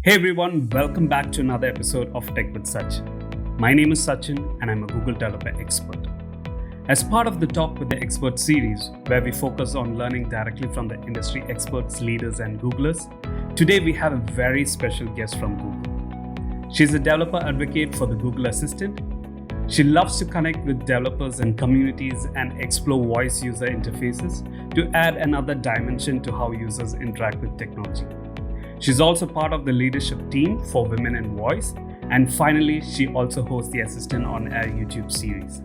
Hey everyone, welcome back to another episode of Tech with Sach. My name is Sachin and I'm a Google Developer Expert. As part of the Talk with the Expert series, where we focus on learning directly from the industry experts, leaders, and Googlers, today we have a very special guest from Google. She's a developer advocate for the Google Assistant. She loves to connect with developers and communities and explore voice user interfaces to add another dimension to how users interact with technology. She's also part of the leadership team for Women in Voice. And finally, she also hosts the Assistant on Air YouTube series.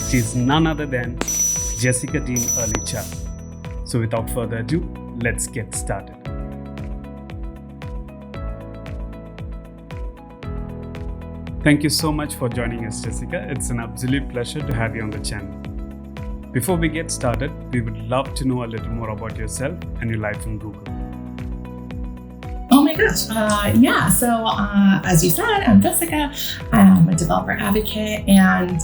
She's none other than Jessica Dene Earley-Cha. So without further ado, let's get started. Thank you so much for joining us, Jessica. It's an absolute pleasure to have you on the channel. Before we get started, we would love to know a little more about yourself and your life in Google. Oh my gosh. So as you said, I'm Jessica. I'm a developer advocate, and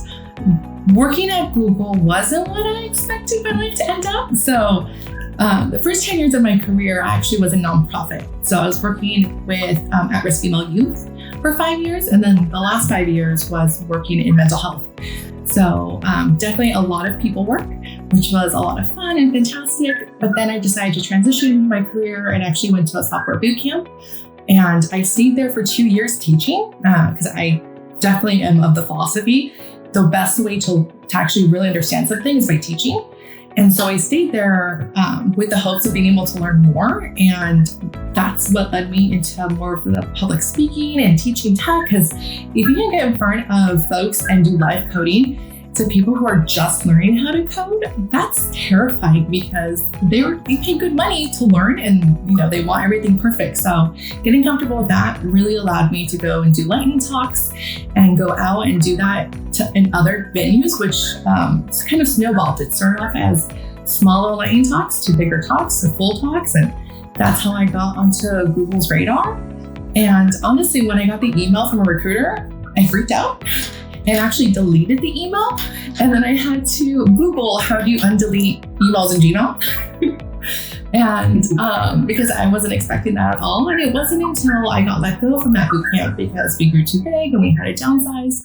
working at Google wasn't what I expected my life to end up. So the first 10 years of my career, I actually was a nonprofit. So I was working with at-risk female youth for 5 years. And then the last 5 years was working in mental health. So definitely a lot of people work, which was a lot of fun and fantastic. But then I decided to transition my career and actually went to a software boot camp. And I stayed there for 2 years teaching because I definitely am of the philosophy. The best way to actually really understand something is by teaching. And so I stayed there with the hopes of being able to learn more. And that's what led me into more of the public speaking and teaching tech. Because if you can get in front of folks and do live coding to people who are just learning how to code, that's terrifying because they pay good money to learn and they want everything perfect. So getting comfortable with that really allowed me to go and do lightning talks and go out and do that in other venues, which kind of snowballed. It started off as smaller lightning talks to bigger talks to full talks. And that's how I got onto Google's radar. And honestly, when I got the email from a recruiter, I freaked out and actually deleted the email. And then I had to Google how do you undelete emails in Gmail. And because I wasn't expecting that at all. And it wasn't until I got let go from that bootcamp because we grew too big and we had to downsize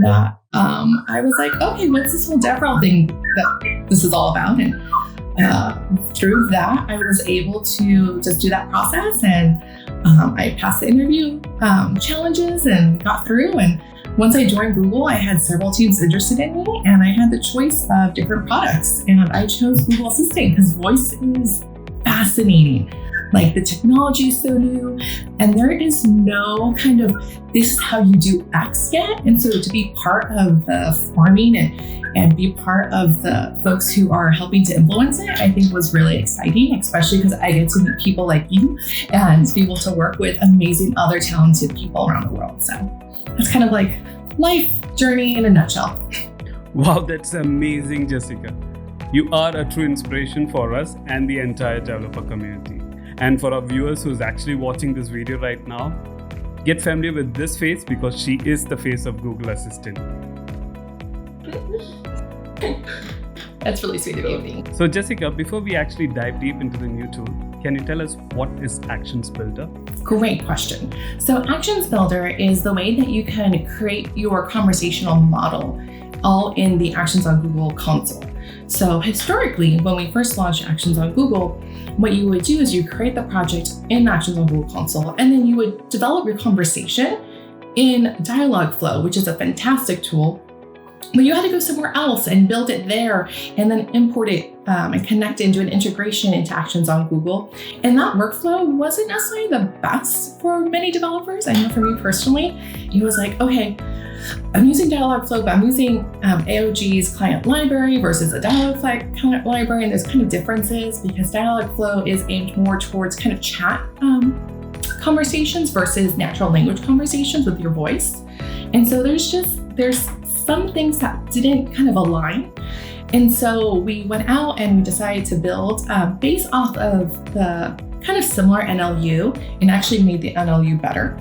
that I was like, okay, what's this whole DevRel thing that this is all about? And through that, I was able to just do that process. And I passed the interview challenges and got through. And once I joined Google, I had several teams interested in me, and I had the choice of different products. And I chose Google Assistant because voice is fascinating. Like the technology is so new, and there is no kind of this is how you do X yet. And so to be part of the forming and be part of the folks who are helping to influence it, I think was really exciting, especially because I get to meet people like you and be able to work with amazing other talented people around the world. So it's kind of like life journey in a nutshell. Wow, that's amazing, Jessica. You are a true inspiration for us and the entire developer community. And for our viewers who's actually watching this video right now, get familiar with this face because she is the face of Google Assistant. That's really sweet of you. So Jessica, before we actually dive deep into the new tool, can you tell us what is Actions Builder? Great question. So Actions Builder is the way that you can create your conversational model all in the Actions on Google console. So historically, when we first launched Actions on Google, what you would do is you create the project in Actions on Google console, and then you would develop your conversation in Dialogflow, which is a fantastic tool. But you had to go somewhere else and build it there and then import it and connect it into an integration into Actions on Google. And that workflow wasn't necessarily the best for many developers. I know for me personally, it was like, okay, I'm using Dialogflow, but I'm using AOG's client library versus a Dialogflow client library. And there's kind of differences because Dialogflow is aimed more towards kind of chat conversations versus natural language conversations with your voice. And so there's some things that didn't kind of align. And so we went out and we decided to build based off of the kind of similar NLU and actually made the NLU better.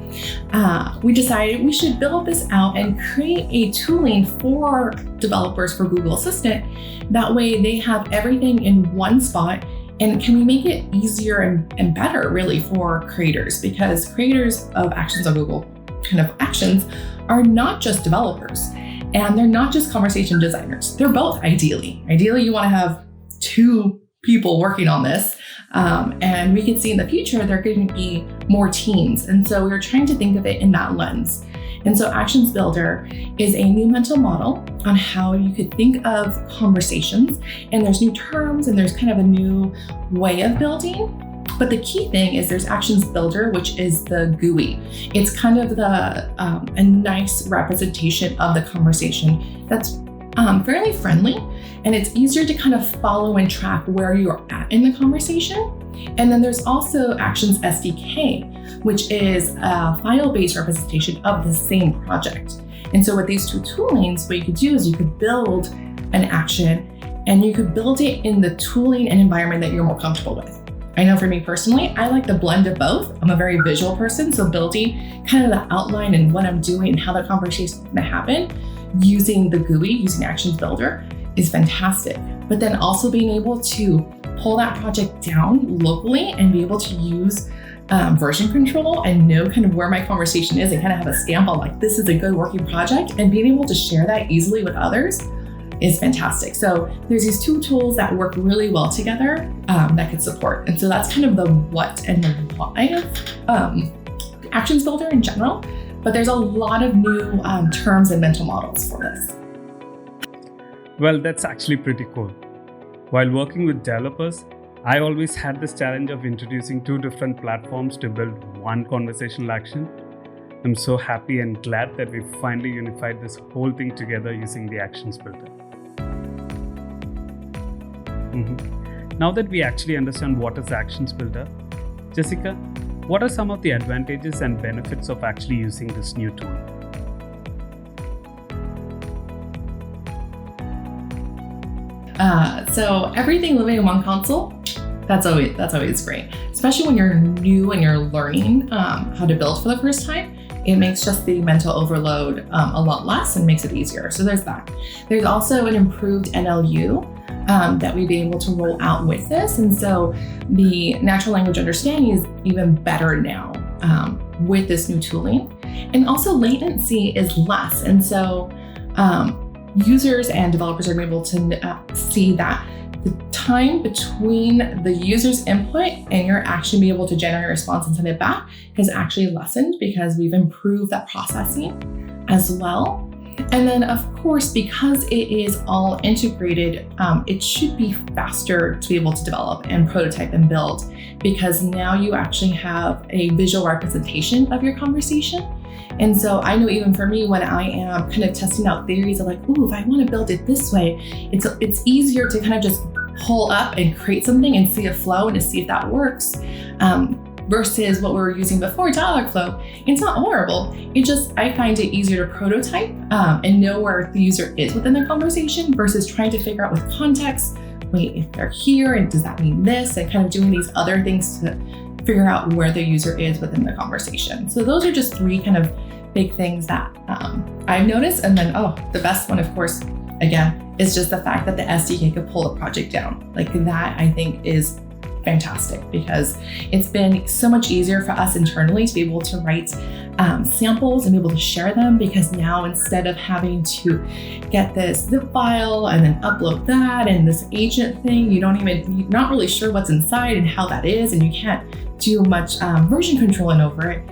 We decided we should build this out and create a tooling for developers for Google Assistant. That way they have everything in one spot And can we make it easier and better really for creators? Because creators of actions on Google, kind of actions, are not just developers and they're not just conversation designers. They're both ideally. Ideally, you want to have two people working on this. And we could see in the future, there are going to be more teams. And so we were trying to think of it in that lens. And so Actions Builder is a new mental model on how you could think of conversations. And there's new terms and there's kind of a new way of building. But the key thing is there's Actions Builder, which is the GUI. It's kind of a nice representation of the conversation that's fairly friendly, and it's easier to kind of follow and track where you're at in the conversation. And then there's also Actions SDK, which is a file-based representation of the same project. And so with these two toolings, what you could do is you could build an action and you could build it in the tooling and environment that you're more comfortable with. I know for me personally, I like the blend of both. I'm a very visual person, so building kind of the outline and what I'm doing and how the conversation is going to happen using the GUI, using Actions Builder is fantastic. But then also being able to pull that project down locally and be able to use version control and know kind of where my conversation is and kind of have a stamp on like, this is a good working project, and being able to share that easily with others is fantastic. So there's these two tools that work really well together that could support. And so that's kind of the what and the why of Actions Builder in general. But there's a lot of new terms and mental models for this. Well, that's actually pretty cool. While working with developers, I always had this challenge of introducing two different platforms to build one conversational action. I'm so happy and glad that we finally unified this whole thing together using the Actions Builder. Now that we actually understand what is Actions Builder, Jessica, what are some of the advantages and benefits of actually using this new tool? So everything living in one console, that's always great, especially when you're new and you're learning how to build for the first time. It makes just the mental overload a lot less and makes it easier. So there's that. There's also an improved NLU that we'd be able to roll out with this. And so the natural language understanding is even better now with this new tooling. And also latency is less. And so users and developers are able to see that the time between the user's input and your action be able to generate a response and send it back has actually lessened because we've improved that processing as well. And then of course, because it is all integrated, it should be faster to be able to develop and prototype and build, because now you actually have a visual representation of your conversation. And so I know even for me, when I am kind of testing out theories of like, ooh, if I want to build it this way, it's easier to kind of just pull up and create something and see a flow and to see if that works. Versus what we were using before, Dialogflow. It's not horrible. I find it easier to prototype and know where the user is within the conversation versus trying to figure out with context, wait, if they're here and does that mean this, and kind of doing these other things to figure out where the user is within the conversation. So those are just three kind of big things that I've noticed. And then, the best one, of course, again, is just the fact that the SDK could pull the project down. Like that, I think is fantastic, because it's been so much easier for us internally to be able to write samples and be able to share them, because now instead of having to get this zip file and then upload that and this agent thing, you're not really sure what's inside and how that is, and you can't do much version controlling over it.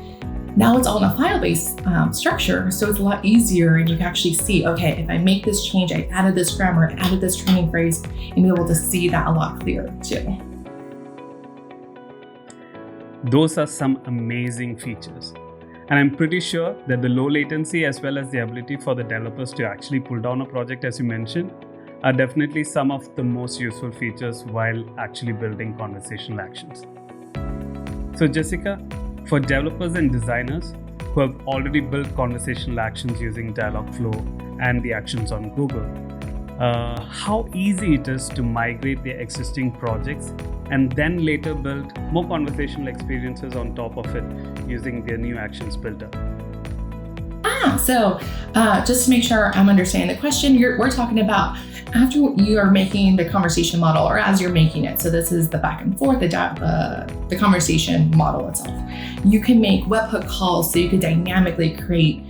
Now it's all in a file-based structure, so it's a lot easier, and you can actually see, okay, if I make this change, I added this grammar, added this training phrase, and be able to see that a lot clearer too. Those are some amazing features. And I'm pretty sure that the low latency as well as the ability for the developers to actually pull down a project, as you mentioned, are definitely some of the most useful features while actually building conversational actions. So Jessica, for developers and designers who have already built conversational actions using Dialogflow and the actions on Google, how easy it is to migrate their existing projects and then later build more conversational experiences on top of it using their new Actions Builder. Yeah, so just to make sure I'm understanding the question, we're talking about after you are making the conversation model or as you're making it. So this is the back and forth, the conversation model itself. You can make webhook calls so you could dynamically create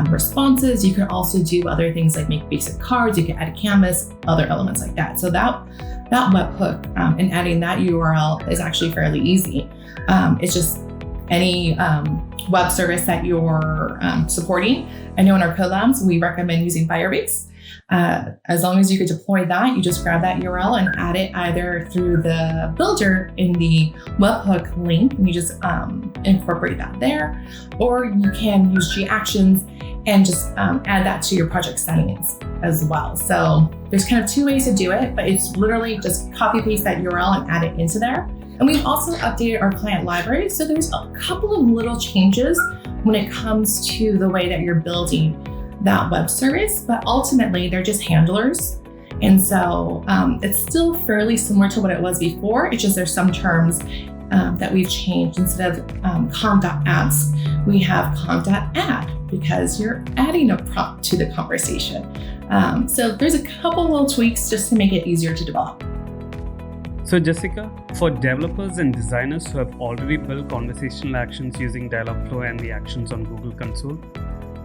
responses. You could also do other things like make basic cards. You can add a canvas, other elements like that. So that webhook and adding that URL is actually fairly easy. It's just any web service that you're supporting. I know in our codelabs, we recommend using Firebase. As long as you could deploy that, you just grab that URL and add it either through the builder in the webhook link, and you just incorporate that there, or you can use G-Actions and just add that to your project settings as well. So there's kind of two ways to do it, but it's literally just copy paste that URL and add it into there. And we've also updated our client library. So there's a couple of little changes when it comes to the way that you're building that web service, but ultimately they're just handlers. And so it's still fairly similar to what it was before. It's just there's some terms that we've changed. Instead of com.ask, we have com.add because you're adding a prompt to the conversation. So there's a couple little tweaks just to make it easier to develop. So Jessica, for developers and designers who have already built conversational actions using Dialogflow and the actions on Google Console,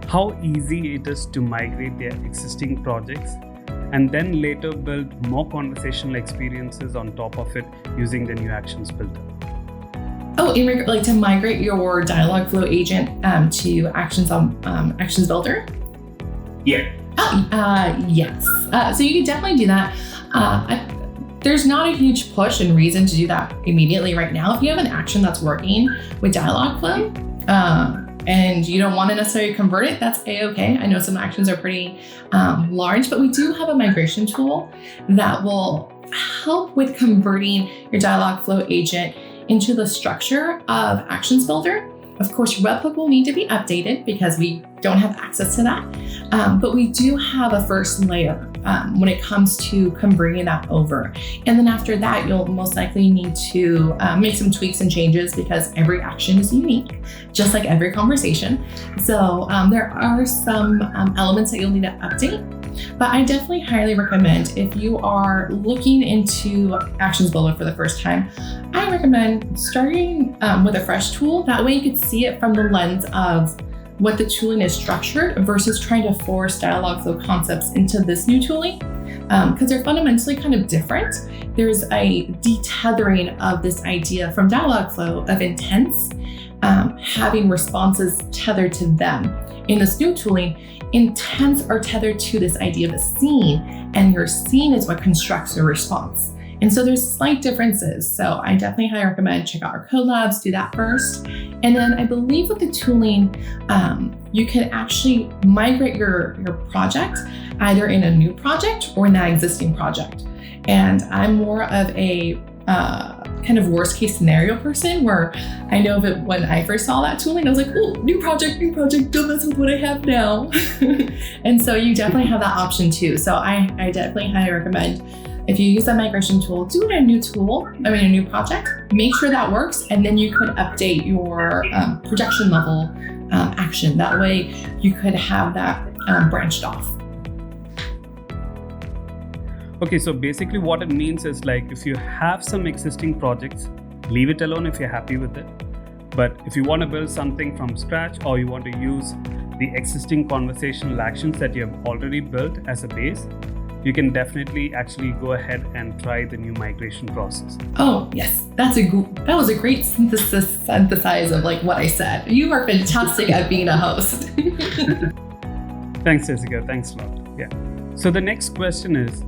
how easy it is to migrate their existing projects and then later build more conversational experiences on top of it using the new actions builder. Oh, like to migrate your Dialogflow agent to Actions Builder? Yeah. Yes. So you can definitely do that. There's not a huge push and reason to do that immediately right now. If you have an action that's working with Dialogflow and you don't want to necessarily convert it, that's A-okay. I know some actions are pretty large, but we do have a migration tool that will help with converting your Dialogflow agent into the structure of Actions Builder. Of course, your webhook will need to be updated because we don't have access to that. But we do have a first layer when it comes to converting that over. And then after that, you'll most likely need to make some tweaks and changes because every action is unique, just like every conversation. So there are some elements that you'll need to update. But I definitely highly recommend if you are looking into Actions Builder for the first time, I recommend starting with a fresh tool. That way you can see it from the lens of what the tooling is structured versus trying to force Dialogflow concepts into this new tooling, because they're fundamentally kind of different. There's a detethering of this idea from Dialogflow of intents, having responses tethered to them. In this new tooling, intents are tethered to this idea of a scene, and your scene is what constructs a response. And so there's slight differences. So I definitely highly recommend check out our codelabs, do that first. And then I believe with the tooling, you can actually migrate your project either in a new project or in that existing project. And I'm more of a kind of worst case scenario person where I know that when I first saw that tooling, I was like, oh, new project, don't mess with what I have now. And so you definitely have that option too. So I definitely highly recommend if you use that migration tool, do it in a new project, make sure that works, and then you could update your projection level action. That way you could have that branched off. Okay, so basically what it means is like if you have some existing projects, leave it alone if you're happy with it. But if you want to build something from scratch or you want to use the existing conversational actions that you have already built as a base, you can definitely actually go ahead and try the new migration process. Oh, yes. That was a great synthesize of like what I said. You are fantastic at being a host. Thanks, Jessica. Thanks a lot. Yeah. So the next question is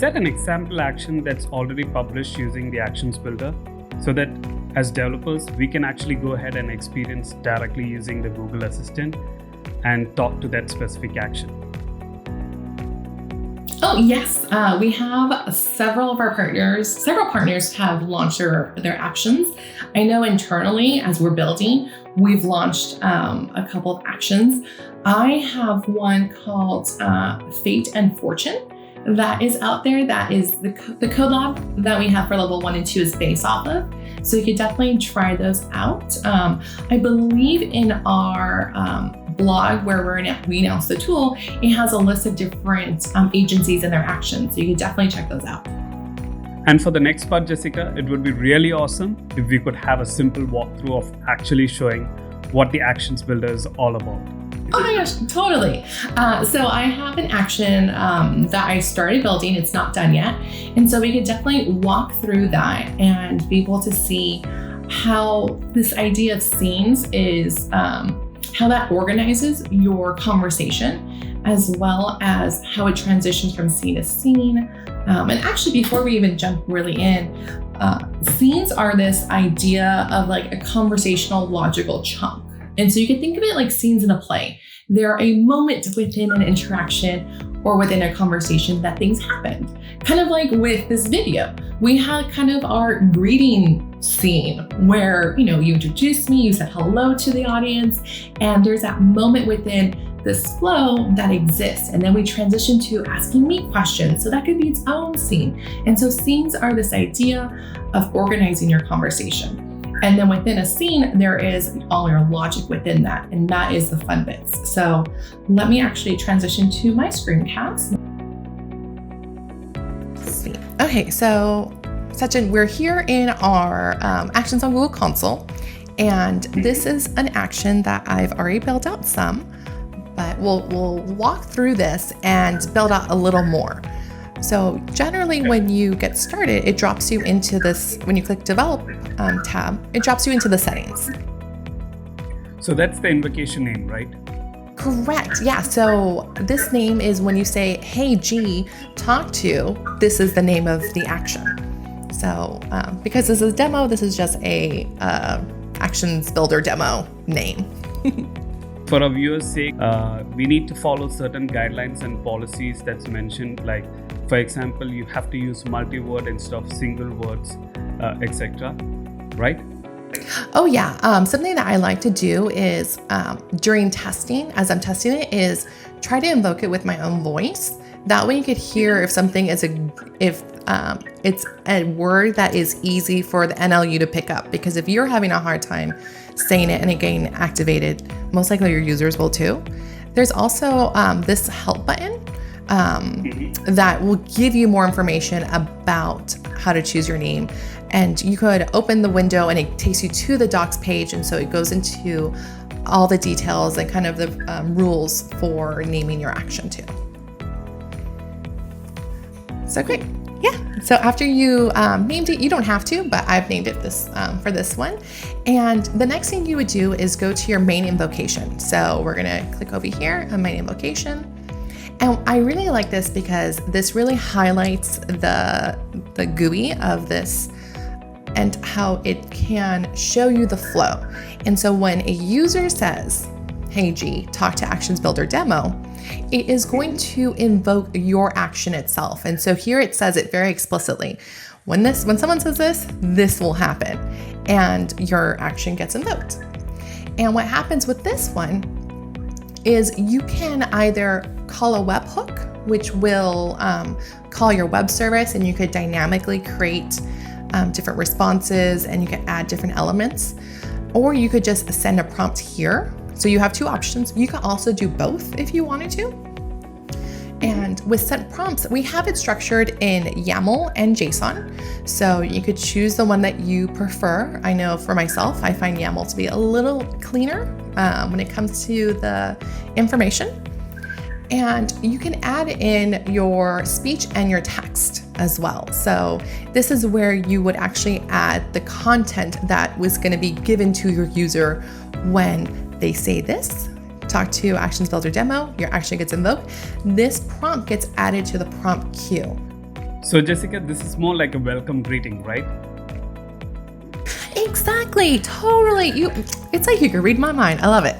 that an example action that's already published using the Actions Builder so that as developers, we can actually go ahead and experience directly using the Google Assistant and talk to that specific action? Oh, yes. We have several partners have launched their actions. I know internally, as we're building, we've launched a couple of actions. I have one called Fate and Fortune that is out there. That is the codelab that we have for level 1 and 2 is based off of. So you could definitely try those out. I believe in our blog where we announce the tool, it has a list of different agencies and their actions. So you could definitely check those out. And for the next part, Jessica, it would be really awesome if we could have a simple walkthrough of actually showing what the Actions Builder is all about. Oh my gosh, totally. So I have an action that I started building. It's not done yet. And so we could definitely walk through that and be able to see how this idea of scenes is, how that organizes your conversation, as well as how it transitions from scene to scene. And actually, before we even jump really in, scenes are this idea of like a conversational logical chunk. And so you can think of it like scenes in a play. They're a moment within an interaction or within a conversation that things happened. Kind of like with this video, we had kind of our greeting scene where, you introduced me, you said hello to the audience, and there's that moment within this flow that exists. And then we transition to asking me questions. So that could be its own scene. And so scenes are this idea of organizing your conversation. And then within a scene, there is all your logic within that. And that is the fun bits. So let me actually transition to my screencast. Okay, so Sachin, we're here in our Actions on Google console. And this is an action that I've already built out some, but we'll walk through this and build out a little more. So generally when you get started, it drops you into this, when you click Develop tab, it drops you into the settings. So that's the invocation name, right? Correct, yeah. So this name is when you say, hey G, talk to, this is the name of the action. So because this is a demo, this is just a Actions Builder demo name. For our viewers' sake, we need to follow certain guidelines and policies that's mentioned, like, for example, you have to use multi-word instead of single words, etc. Right? Oh yeah, something that I like to do is during testing, as I'm testing it, is try to invoke it with my own voice. That way you could hear if something is if it's a word that is easy for the NLU to pick up. Because if you're having a hard time saying it and it getting activated, most likely your users will too. There's also this help button that will give you more information about how to choose your name. And you could open the window and it takes you to the docs page. And so it goes into all the details and kind of the rules for naming your action too. So great. Yeah. So after you named it, you don't have to, but I've named it this for this one. And the next thing you would do is go to your main invocation. So we're going to click over here on main invocation. And I really like this because this really highlights the GUI of this and how it can show you the flow. And so when a user says, hey G, talk to Actions Builder demo, it is going to invoke your action itself. And so here it says it very explicitly. When someone says this will happen and your action gets invoked. And what happens with this one is you can either call a webhook, which will call your web service, and you could dynamically create different responses and you can add different elements, or you could just send a prompt here. So you have two options. You can also do both if you wanted to. And with sent prompts, we have it structured in YAML and JSON. So you could choose the one that you prefer. I know for myself, I find YAML to be a little cleaner when it comes to the information. And you can add in your speech and your text as well. So this is where you would actually add the content that was going to be given to your user when they say this, talk to Actions Builder demo, your action gets invoked. This prompt gets added to the prompt queue. So Jessica, this is more like a welcome greeting, right? Exactly, totally. It's like you can read my mind. I love it.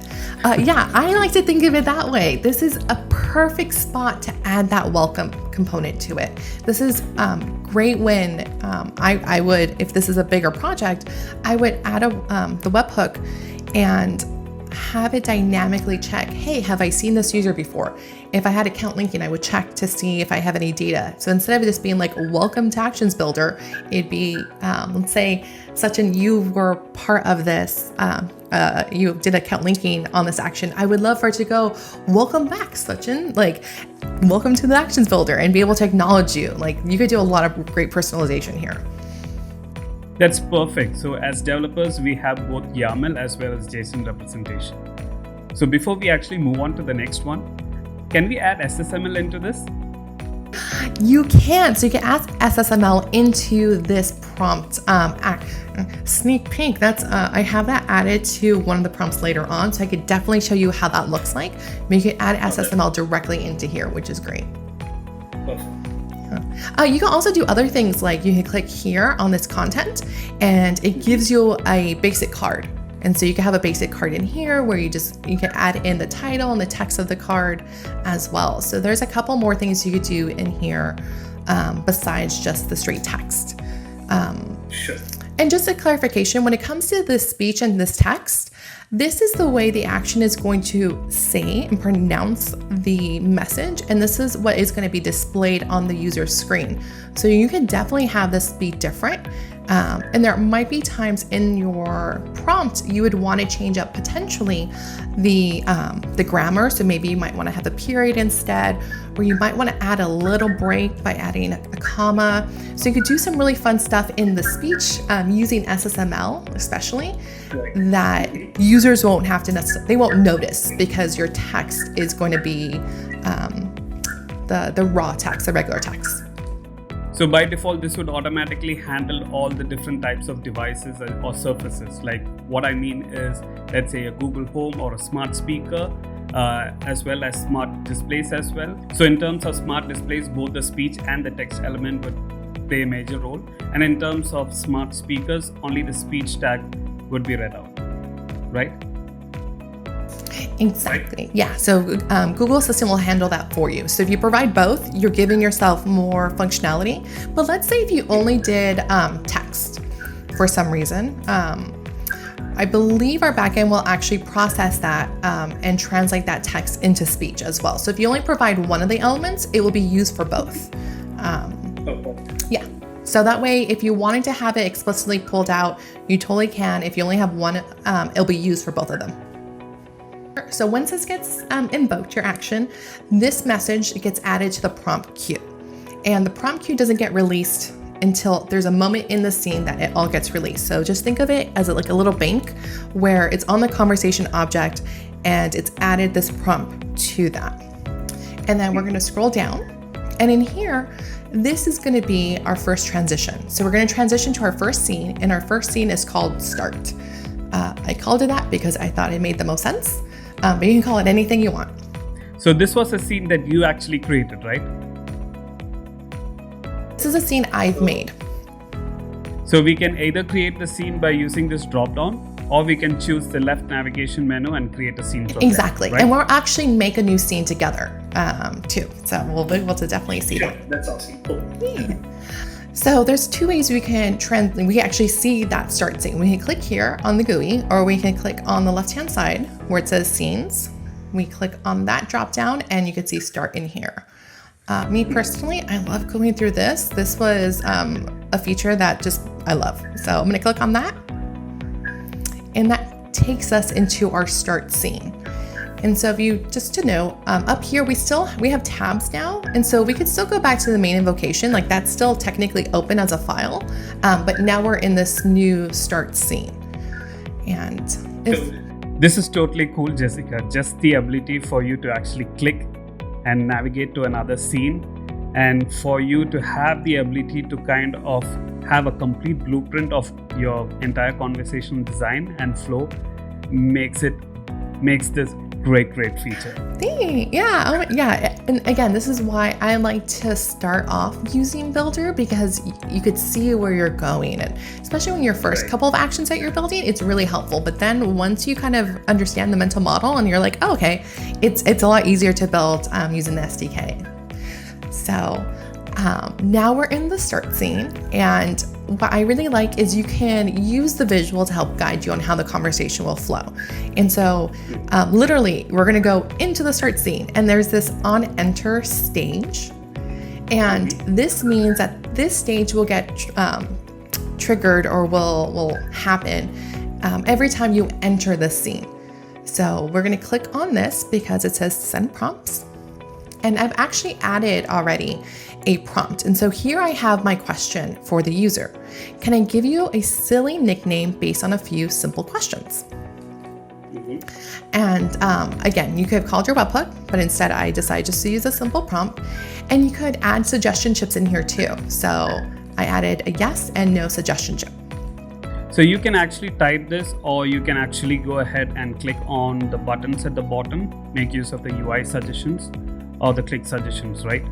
Yeah, I like to think of it that way. This is a perfect spot to add that welcome component to it. This is great when I would, if this is a bigger project, I would add the webhook and have it dynamically check, hey, have I seen this user before? If I had account linking, I would check to see if I have any data. So instead of just being like, welcome to Actions Builder, it'd be, let's say, Sachin, you were part of this, you did account linking on this action. I would love for it to go, welcome back, Sachin, like, welcome to the Actions Builder, and be able to acknowledge you. Like, you could do a lot of great personalization here. That's perfect. So as developers, we have both YAML as well as JSON representation. So before we actually move on to the next one, can we add SSML into this? You can. So you can add SSML into this prompt. Sneak peek. That's I have that added to one of the prompts later on, so I could definitely show you how that looks like. But you can add SSML directly into here, which is great. Perfect. You can also do other things, like you can click here on this content and it gives you a basic card. And so you can have a basic card in here where you can add in the title and the text of the card as well. So there's a couple more things you could do in here besides just the straight text. Sure. And just a clarification, when it comes to this speech and this text, this is the way the action is going to say and pronounce the message, and this is what is going to be displayed on the user's screen. So you can definitely have this be different. And there might be times in your prompt you would want to change up potentially the grammar. So maybe you might want to have a period instead, or you might want to add a little break by adding a comma. So you could do some really fun stuff in the speech using SSML, especially, that users won't have to they won't notice, because your text is going to be the raw text, the regular text. So by default, this would automatically handle all the different types of devices or surfaces. Like, what I mean is, let's say a Google Home or a smart speaker, as well as smart displays as well. So in terms of smart displays, both the speech and the text element would play a major role. And in terms of smart speakers, only the speech tag would be read out, right? Exactly. Yeah. So Google Assistant will handle that for you. So if you provide both, you're giving yourself more functionality. But let's say if you only did text for some reason, I believe our backend will actually process that and translate that text into speech as well. So if you only provide one of the elements, it will be used for both. Yeah. So that way, if you wanted to have it explicitly pulled out, you totally can. If you only have one, it'll be used for both of them. So once this gets invoked, your action, this message gets added to the prompt queue. And the prompt queue doesn't get released until there's a moment in the scene that it all gets released. So just think of it as like a little bank where it's on the conversation object and it's added this prompt to that. And then we're going to scroll down. And in here, this is going to be our first transition. So we're going to transition to our first scene, and our first scene is called Start. I called it that because I thought it made the most sense, but you can call it anything you want. So this was a scene that you actually created, right? This is a scene I've made. So we can either create the scene by using this drop-down, or we can choose the left navigation menu and create a scene from Exactly. there, right? And we'll actually make a new scene together too. So we'll be able to definitely see that. That's awesome. Cool. Yeah. So there's two ways we can we actually see that start scene. We can click here on the GUI, or we can click on the left-hand side where it says scenes. We click on that drop-down and you can see start in here. Me personally, I love going through this. This was a feature that I love. So I'm gonna click on that. And that takes us into our start scene. And so just to know, up here, we have tabs now. And so we could still go back to the main invocation, like that's still technically open as a file. But now we're in this new start scene. And this is totally cool, Jessica. Just the ability for you to actually click and navigate to another scene, and for you to have the ability to kind of have a complete blueprint of your entire conversational design and flow makes this great feature. Yeah, yeah. And again, this is why I like to start off using Builder, because you could see where you're going, and especially when your first couple of actions that you're building, it's really helpful. But then once you kind of understand the mental model and you're like, oh, okay, it's a lot easier to build using the SDK. So now we're in the start scene, and what I really like is you can use the visual to help guide you on how the conversation will flow. And so literally, we're going to go into the start scene, and there's this on enter stage. And this means that this stage will get triggered or will happen every time you enter the scene. So we're going to click on this because it says send prompts. And I've actually added already a prompt. And so here I have my question for the user. Can I give you a silly nickname based on a few simple questions? And again, you could have called your webhook, but instead I decided just to use a simple prompt. And you could add suggestion chips in here too. So I added a yes and no suggestion chip. So you can actually type this, or you can actually go ahead and click on the buttons at the bottom, make use of the UI suggestions or the click suggestions, right?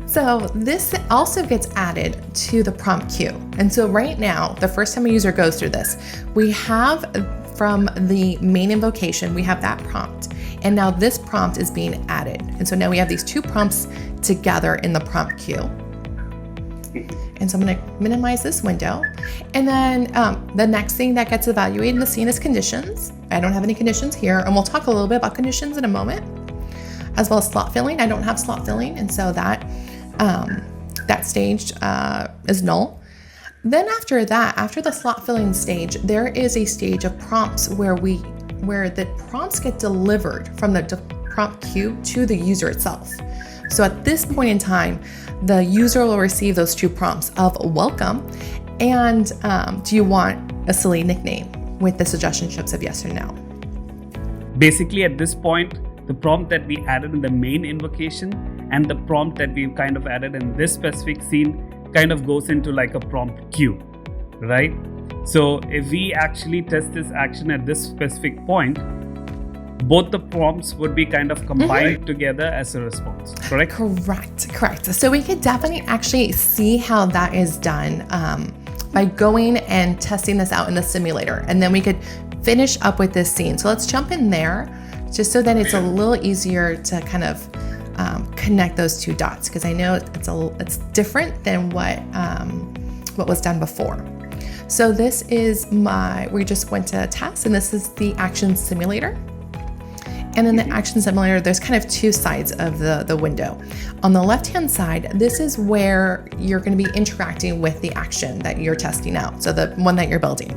So this also gets added to the prompt queue. And so right now, the first time a user goes through this, we have from the main invocation, we have that prompt. And now this prompt is being added. And so now we have these two prompts together in the prompt queue. And so I'm going to minimize this window. And then the next thing that gets evaluated in the scene is conditions. I don't have any conditions here. And we'll talk a little bit about conditions in a moment, as well as slot filling. I don't have slot filling. And so that stage is null. Then after that, after the slot filling stage, there is a stage of prompts where the prompts get delivered from the prompt queue to the user itself. So at this point in time, the user will receive those two prompts of welcome and do you want a silly nickname with the suggestion chips of yes or no. Basically at this point, the prompt that we added in the main invocation and the prompt that we've kind of added in this specific scene kind of goes into like a prompt queue, right? So if we actually test this action at this specific point, both the prompts would be kind of combined together as a response, correct? Correct. So we could definitely actually see how that is done by going and testing this out in the simulator. And then we could finish up with this scene. So let's jump in there just so that it's a little easier to kind of connect those two dots, because I know it's different than what was done before. So this is we just went to test, and this is the action simulator. And in the action simulator, there's kind of two sides of the window. On the left-hand side, this is where you're going to be interacting with the action that you're testing out, so the one that you're building.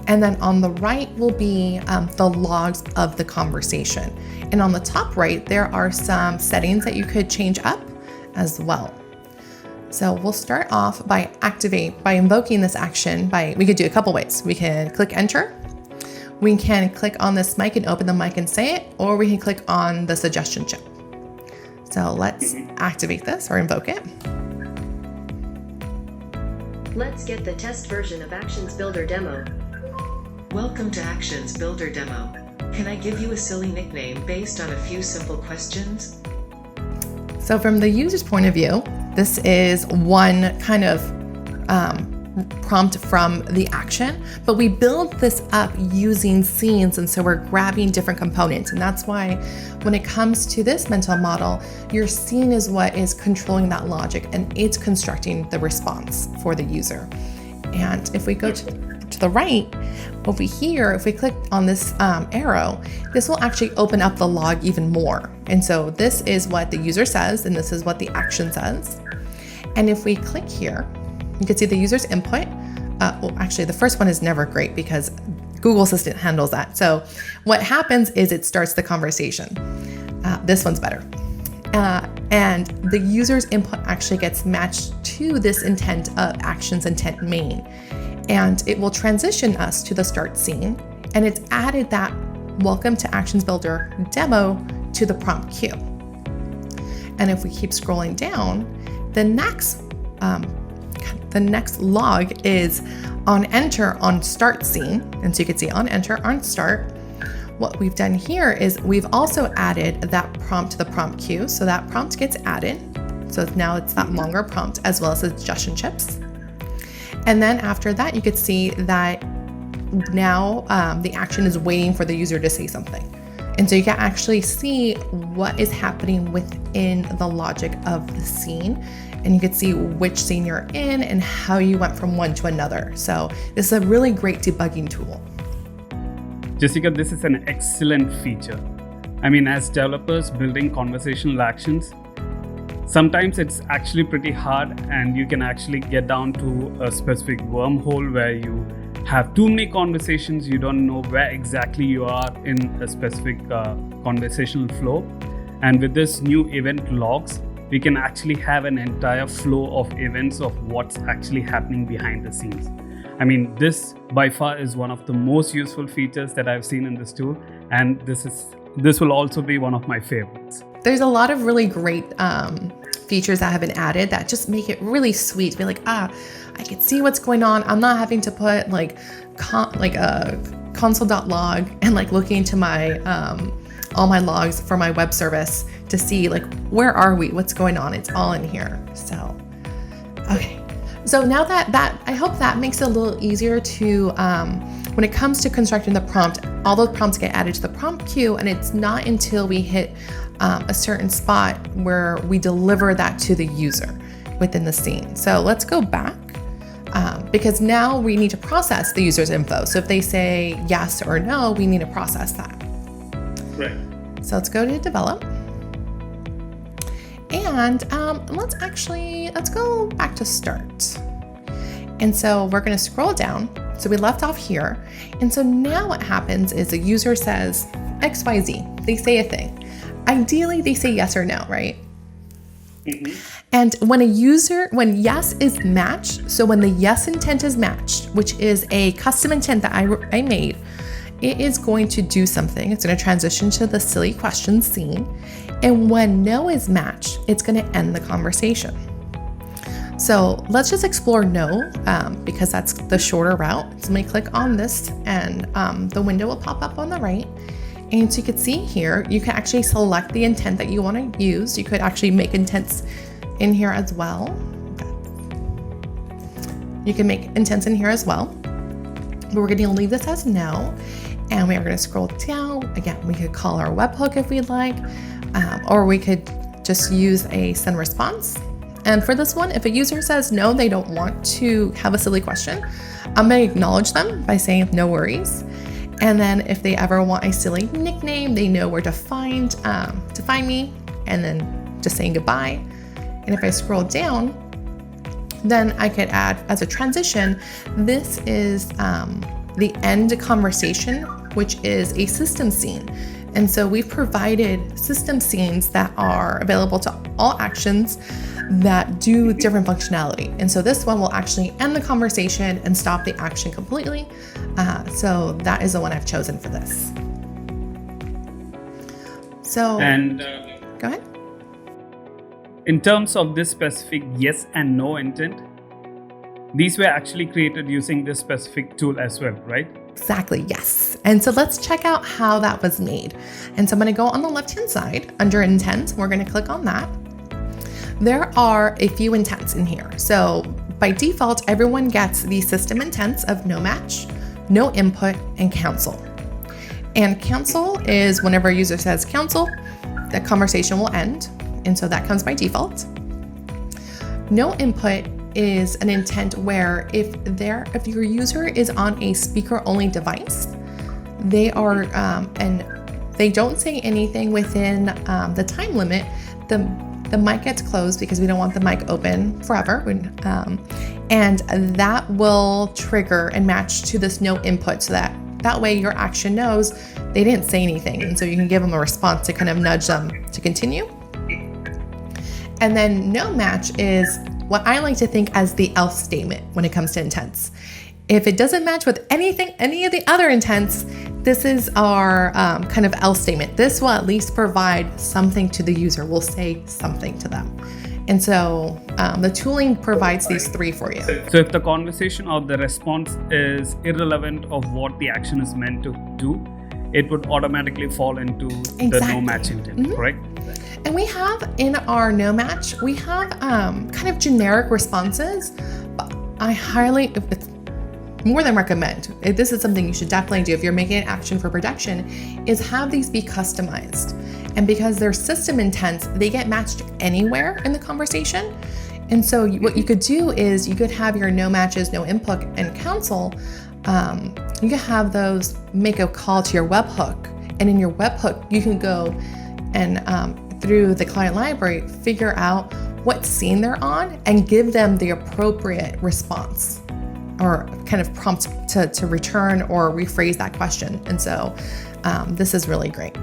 And then on the right will be the logs of the conversation. And on the top right, there are some settings that you could change up as well. So we'll start off by invoking this action we could do a couple ways. We can click enter. We can click on this mic and open the mic and say it, or we can click on the suggestion chip. So let's activate this or invoke it. Let's get the test version of Actions Builder demo. Welcome to Actions Builder demo. Can I give you a silly nickname based on a few simple questions? So from the user's point of view, this is one kind of prompt from the action, but we build this up using scenes, and so we're grabbing different components. And that's why when it comes to this mental model, your scene is what is controlling that logic, and it's constructing the response for the user. And if we go to the right, over here, if we click on this arrow, this will actually open up the log even more. And so this is what the user says, and this is what the action says. And if we click here, you can see the user's input. Well, actually, the first one is never great because Google Assistant handles that. So what happens is it starts the conversation. This one's better. And the user's input actually gets matched to this intent of actions intent main. And it will transition us to the start scene. And it's added that welcome to Actions Builder demo to the prompt queue. And if we keep scrolling down, the next log is on enter on start scene. And so you can see on enter on start. What we've done here is we've also added that prompt to the prompt queue. So that prompt gets added. So now it's that longer prompt as well as the suggestion chips. And then after that, you could see that now the action is waiting for the user to say something. And so you can actually see what is happening within the logic of the scene. and you could see which scene you're in and how you went from one to another. So this is a really great debugging tool. Jessica, this is an excellent feature. I mean, as developers building conversational actions, sometimes it's actually pretty hard, and you can actually get down to a specific wormhole where you have too many conversations, you don't know where exactly you are in a specific conversational flow. And with this new event logs, we can actually have an entire flow of events of what's actually happening behind the scenes. I mean, this by far is one of the most useful features that I've seen in this tool, and this will also be one of my favorites. There's a lot of really great features that have been added that just make it really sweet to be like, I can see what's going on. I'm not having to put like a console.log and like looking into my all my logs for my web service to see like, where are we? What's going on? It's all in here. So, okay. So now that I hope that makes it a little easier to, when it comes to constructing the prompt, all those prompts get added to the prompt queue, and it's not until we hit a certain spot where we deliver that to the user within the scene. So let's go back because now we need to process the user's info. So if they say yes or no, we need to process that. Right. So let's go to develop. And let's go back to start. And so we're going to scroll down. So we left off here. And so now what happens is a user says XYZ. They say a thing. Ideally, they say yes or no, right? Mm-hmm. And when yes is matched, so when the yes intent is matched, which is a custom intent that I made, it is going to do something. It's going to transition to the silly questions scene. And when no is matched, it's going to end the conversation. So let's just explore no, because that's the shorter route. So let me click on this, and the window will pop up on the right. And so you can see here, you can actually select the intent that you want to use. You could actually make intents in here as well. You can make intents in here as well. But we're going to leave this as no. And we are going to scroll down. Again, we could call our webhook if we'd like, or we could just use a send response. And for this one, if a user says no, they don't want to have a silly question, I'm going to acknowledge them by saying no worries. And then if they ever want a silly nickname, they know where to find me, and then just saying goodbye. And if I scroll down, then I could add as a transition, this is the end conversation, which is a system scene. And so we've provided system scenes that are available to all actions that do different functionality. And so this one will actually end the conversation and stop the action completely. So that is the one I've chosen for this. So, go ahead. In terms of this specific yes and no intent, these were actually created using this specific tool as well, right? Exactly, yes. And so let's check out how that was made. And so I'm going to go on the left-hand side under intent. We're going to click on that. There are a few intents in here. So by default, everyone gets the system intents of no match, no input, and cancel. And cancel is whenever a user says cancel, the conversation will end. And so that comes by default. No input is an intent where if your user is on a speaker-only device, they are and they don't say anything within the time limit, the mic gets closed because we don't want the mic open forever, and that will trigger and match to this no input, so that way your action knows they didn't say anything, and so you can give them a response to kind of nudge them to continue. And then no match is what I like to think as the else statement when it comes to intents. If it doesn't match with any of the other intents, this is our kind of else statement. This will at least provide something to the user. We'll say something to them. And so the tooling provides these three for you. So if the conversation or the response is irrelevant of what the action is meant to do, it would automatically fall into the no match intent, correct? And we have in our no match, we have kind of generic responses, but I highly, more than recommend, this is something you should definitely do if you're making an action for production, is have these be customized. And because they're system intents, they get matched anywhere in the conversation. And so what you could do is you could have your no matches, no input and cancel. You can have those make a call to your webhook. And in your webhook, you can go and through the client library, figure out what scene they're on and give them the appropriate response or kind of prompt to return or rephrase that question. And so this is really great.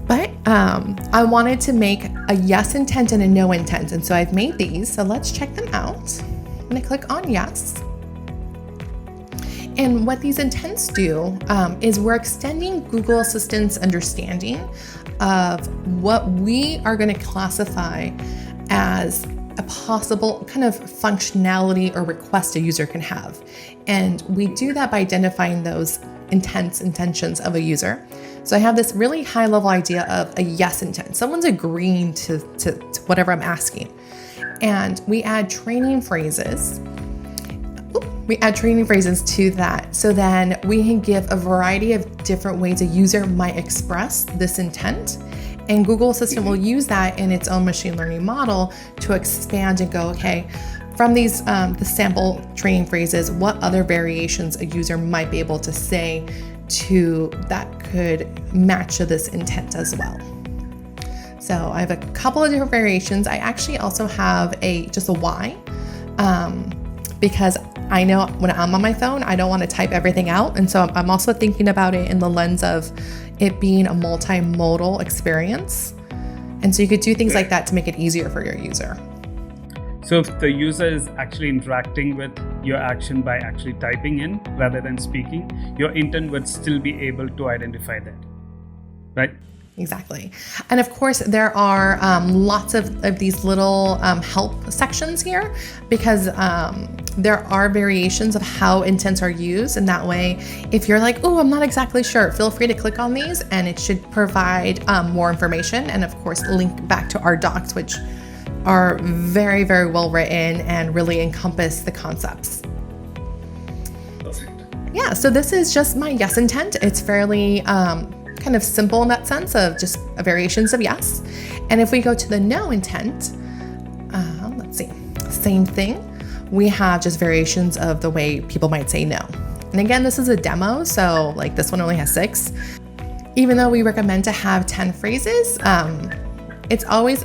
But I wanted to make a yes intent and a no intent. And so I've made these. So let's check them out. I'm going to click on yes. And what these intents do is we're extending Google Assistant's understanding of what we are going to classify as a possible kind of functionality or request a user can have. And we do that by identifying those intentions of a user. So I have this really high level idea of a yes intent. Someone's agreeing to whatever I'm asking. And we add training phrases. We add training phrases to that. So then we can give a variety of different ways a user might express this intent. And Google Assistant will use that in its own machine learning model to expand and go, okay, from these the sample training phrases, what other variations a user might be able to say to that could match to this intent as well. So I have a couple of different variations. I actually also have just a why, because I know when I'm on my phone, I don't want to type everything out. And so I'm also thinking about it in the lens of it being a multi-modal experience. And so you could do things like that to make it easier for your user. So if the user is actually interacting with your action by actually typing in rather than speaking, your intent would still be able to identify that, right? Exactly. And of course, there are lots of these little help sections here because there are variations of how intents are used. And that way, if you're like, oh, I'm not exactly sure, feel free to click on these and it should provide more information. And of course, link back to our docs, which are very, very well written and really encompass the concepts. Yeah, so this is just my yes intent. It's fairly kind of simple in that sense of just variations of yes. And if we go to the no intent, let's see, same thing. We have just variations of the way people might say no. And again, this is a demo, so like this one only has 6. Even though we recommend to have 10 phrases, it's always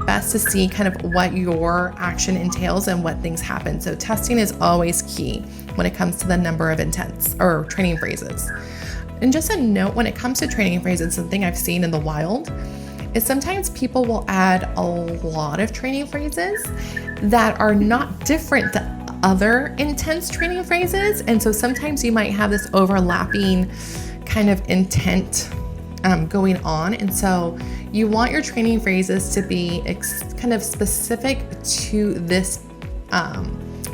best to see kind of what your action entails and what things happen. So testing is always key when it comes to the number of intents or training phrases. And just a note, when it comes to training phrases, something I've seen in the wild is sometimes people will add a lot of training phrases that are not different than other intense training phrases. And so sometimes you might have this overlapping kind of intent going on. And so you want your training phrases to be kind of specific to this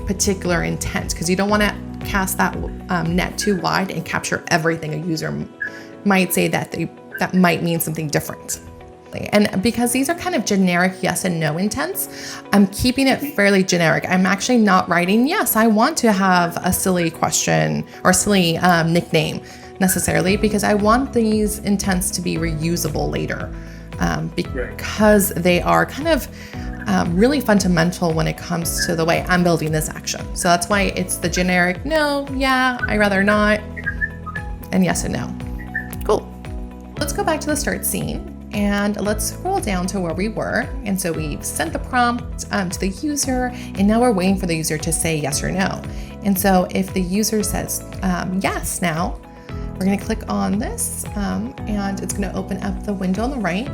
particular intent, because you don't want to cast that net too wide and capture everything a user might say that might mean something different. And because these are kind of generic yes and no intents, I'm keeping it fairly generic. I'm actually not writing, yes, I want to have a silly question or silly nickname necessarily, because I want these intents to be reusable later, because they are kind of really fundamental when it comes to the way I'm building this action. So that's why it's the generic no, yeah, I rather not, and yes and no. Cool. Let's go back to the start scene and let's scroll down to where we were. And so we've sent the prompt to the user, and now we're waiting for the user to say yes or no. And so if the user says yes now, we're going to click on this and it's going to open up the window on the right.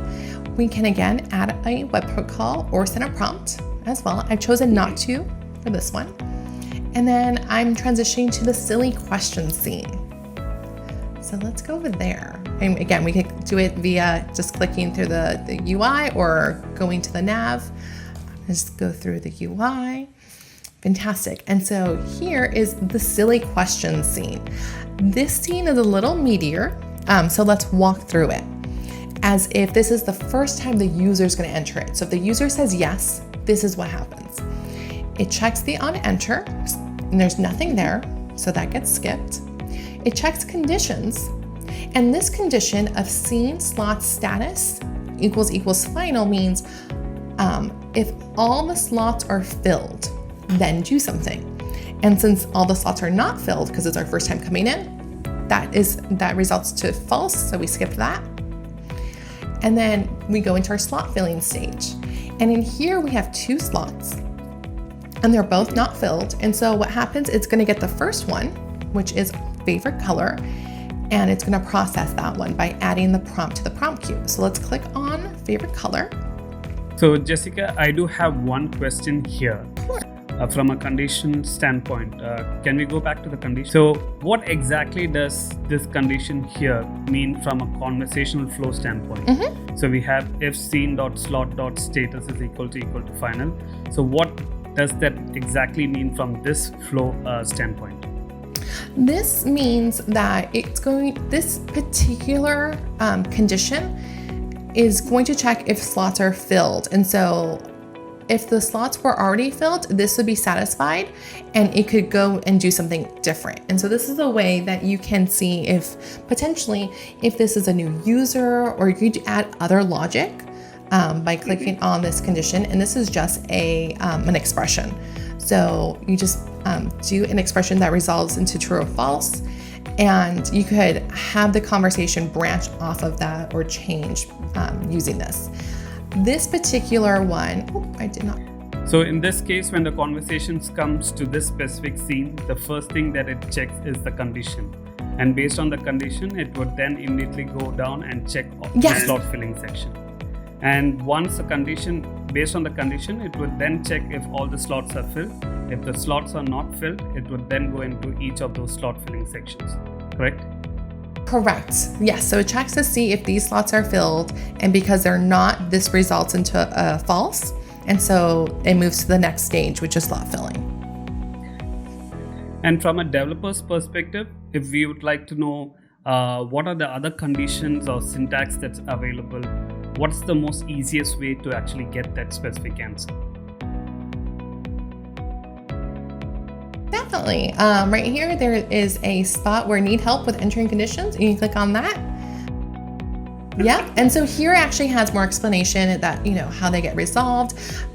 We can again add a webhook call or send a prompt as well. I've chosen not to for this one. And then I'm transitioning to the silly question scene. So let's go over there. And again, we could do it via just clicking through the UI or going to the nav. Just go through the UI. Fantastic. And so here is the silly question scene. This scene is a little meatier, so let's walk through it as if this is the first time the user is going to enter it. So if the user says yes, this is what happens. It checks the on enter, and there's nothing there, so that gets skipped. It checks conditions, and this condition of scene slot status equals final means If all the slots are filled, then do something. And since all the slots are not filled, because it's our first time coming in, that results to false, so we skip that. And then we go into our slot filling stage. And in here we have 2 slots, and they're both not filled. And so what happens, it's gonna get the first one, which is favorite color, and it's gonna process that one by adding the prompt to the prompt queue. So let's click on favorite color. So Jessica, I do have one question here. Sure. From a condition standpoint, can we go back to the condition? So what exactly does this condition here mean from a conversational flow standpoint? So we have if scene.slot.status is equal to final. So what does that exactly mean from this flow standpoint? This means that this particular condition is going to check if slots are filled. And so if the slots were already filled, this would be satisfied and it could go and do something different. And so this is a way that you can see if potentially if this is a new user, or you could add other logic by clicking on this condition. And this is just an expression. So you just do an expression that resolves into true or false. And you could have the conversation branch off of that or change using this. This particular one, I did not. So in this case, when the conversation comes to this specific scene, the first thing that it checks is the condition. And based on the condition, it would then immediately go down and check the slot filling section. And once based on the condition, it would then check if all the slots are filled. If the slots are not filled, it would then go into each of those slot filling sections, correct? Correct. Yes. So it checks to see if these slots are filled, and because they're not, this results into a false. And so it moves to the next stage, which is slot filling. And from a developer's perspective, if we would like to know what are the other conditions or syntax that's available, what's the most easiest way to actually get that specific answer? Definitely. Right here, there is a spot where need help with entering conditions. You can click on that. Yeah. And so here it actually has more explanation that, how they get resolved,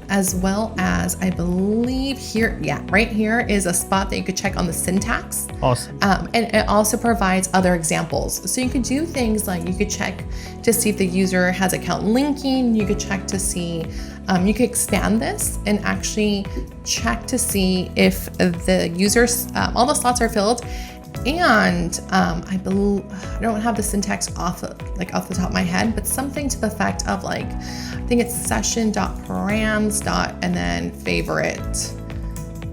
as well as I believe here, right here is a spot that you could check on the syntax. Awesome. And it also provides other examples. So you could do things like you could check to see if the user has account linking. You could check to see, you could expand this and actually check to see if the users, all the slots are filled. And I don't have the syntax off the top of my head, but something to the effect of I think it's session.params. and then favorite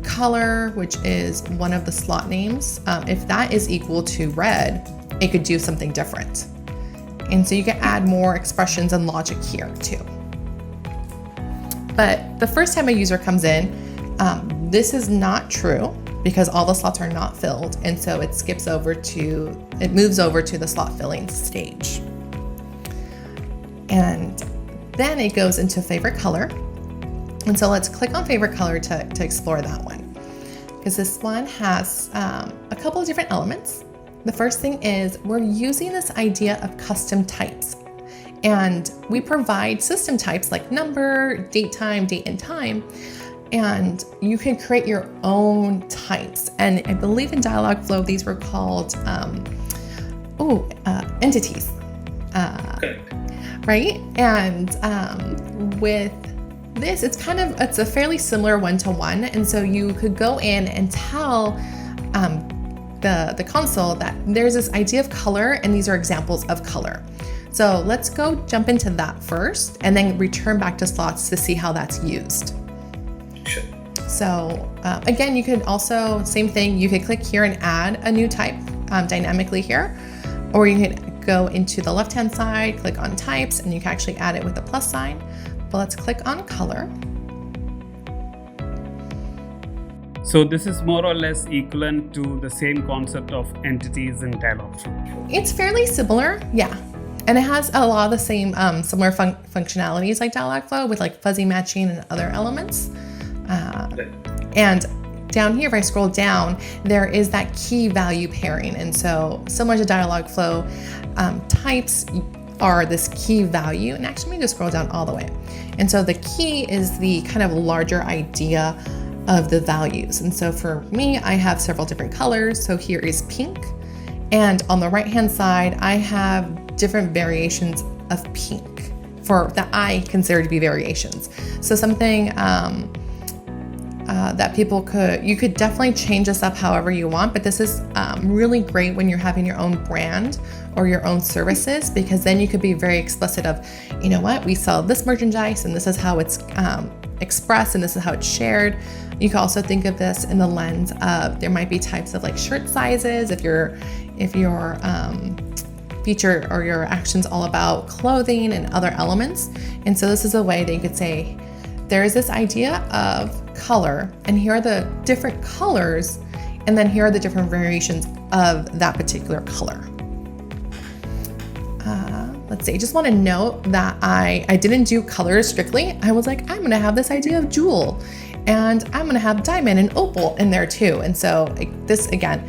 color, which is one of the slot names. If that is equal to red, it could do something different. And so you can add more expressions and logic here too. But the first time a user comes in, this is not true, because all the slots are not filled. And so it moves over to the slot filling stage. And then it goes into favorite color. And so let's click on favorite color to explore that one, because this one has a couple of different elements. The first thing is we're using this idea of custom types. And we provide system types like number, date and time. And you can create your own types. And I believe in Dialogflow, these were called entities, right? And with this, it's a fairly similar one-to-one. And so you could go in and tell the console that there's this idea of color, and these are examples of color. So let's go jump into that first, and then return back to slots to see how that's used. Sure. So again, you could also, same thing, you could click here and add a new type dynamically here, or you could go into the left-hand side, click on types, and you can actually add it with a plus sign. But let's click on color. So this is more or less equivalent to the same concept of entities in Dialogflow. It's fairly similar, yeah. And it has a lot of the same similar functionalities like Dialogflow, with fuzzy matching and other elements. And down here, if I scroll down, there is that key value pairing. And so similar to Dialogflow, types are this key value. And actually, let me just scroll down all the way. And so the key is the kind of larger idea of the values. And so for me, I have several different colors. So here is pink. And on the right-hand side, I have different variations of pink that I consider to be variations. So something that you could definitely change this up however you want, but this is really great when you're having your own brand or your own services, because then you could be very explicit of, you know what, we sell this merchandise and this is how it's expressed and this is how it's shared. You can also think of this in the lens of, there might be types of like shirt sizes if your feature or your action's all about clothing and other elements. And so this is a way that you could say, there is this idea of color, and here are the different colors, and then here are the different variations of that particular color. Let's see, I just want to note that I didn't do colors strictly. I was like, I'm going to have this idea of jewel, and I'm going to have diamond and opal in there too. And so this, again,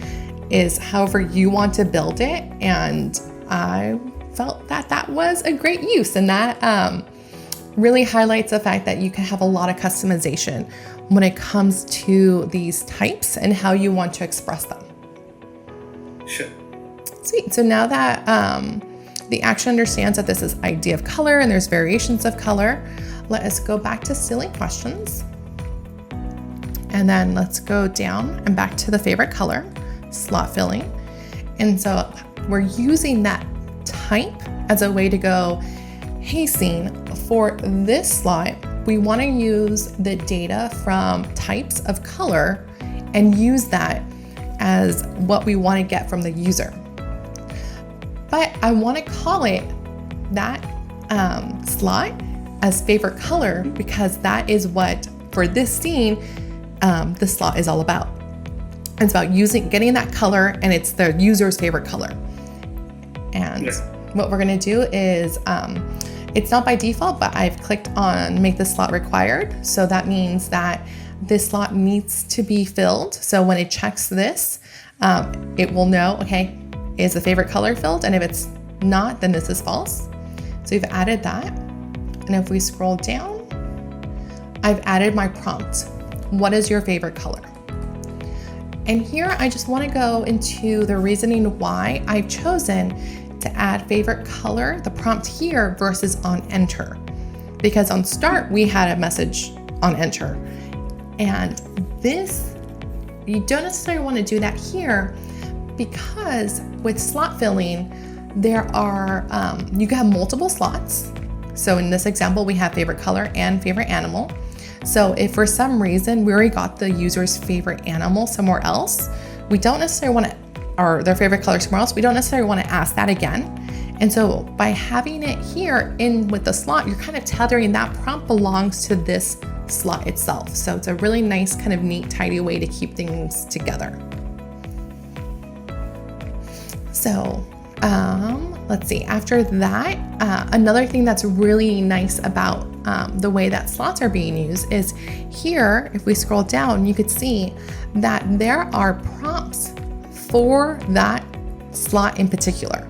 is however you want to build it. And I felt that was a great use, and that really highlights the fact that you can have a lot of customization when it comes to these types and how you want to express them. Sure. Sweet. So now that the action understands that this is idea of color and there's variations of color, let us go back to silly questions. And then let's go down and back to the favorite color, slot filling. And so we're using that type as a way to go, hey scene, for this slot, we want to use the data from types of color and use that as what we want to get from the user. But I want to call it that slot as favorite color because that is what, for this scene, the slot is all about. It's about getting that color, and it's the user's favorite color. And what we're going to do is, it's not by default, but I've clicked on make this slot required. So that means that this slot needs to be filled. So when it checks this, it will know, okay, is the favorite color filled? And if it's not, then this is false. So we've added that. And if we scroll down, I've added my prompt. What is your favorite color? And here I just want to go into the reasoning why I've chosen to add favorite color, the prompt here versus on enter. Because on start, we had a message on enter. And this, you don't necessarily want to do that here because with slot filling, there are, you can have multiple slots. So in this example, we have favorite color and favorite animal. So if for some reason we already got the user's favorite animal somewhere else, we don't necessarily want to, or their favorite color somewhere else, we don't necessarily want to ask that again. And so by having it here in with the slot, you're kind of tethering that prompt belongs to this slot itself. So it's a really nice kind of neat, tidy way to keep things together. So let's see, after that, another thing that's really nice about the way that slots are being used is here, if we scroll down, you could see that there are prompts for that slot in particular.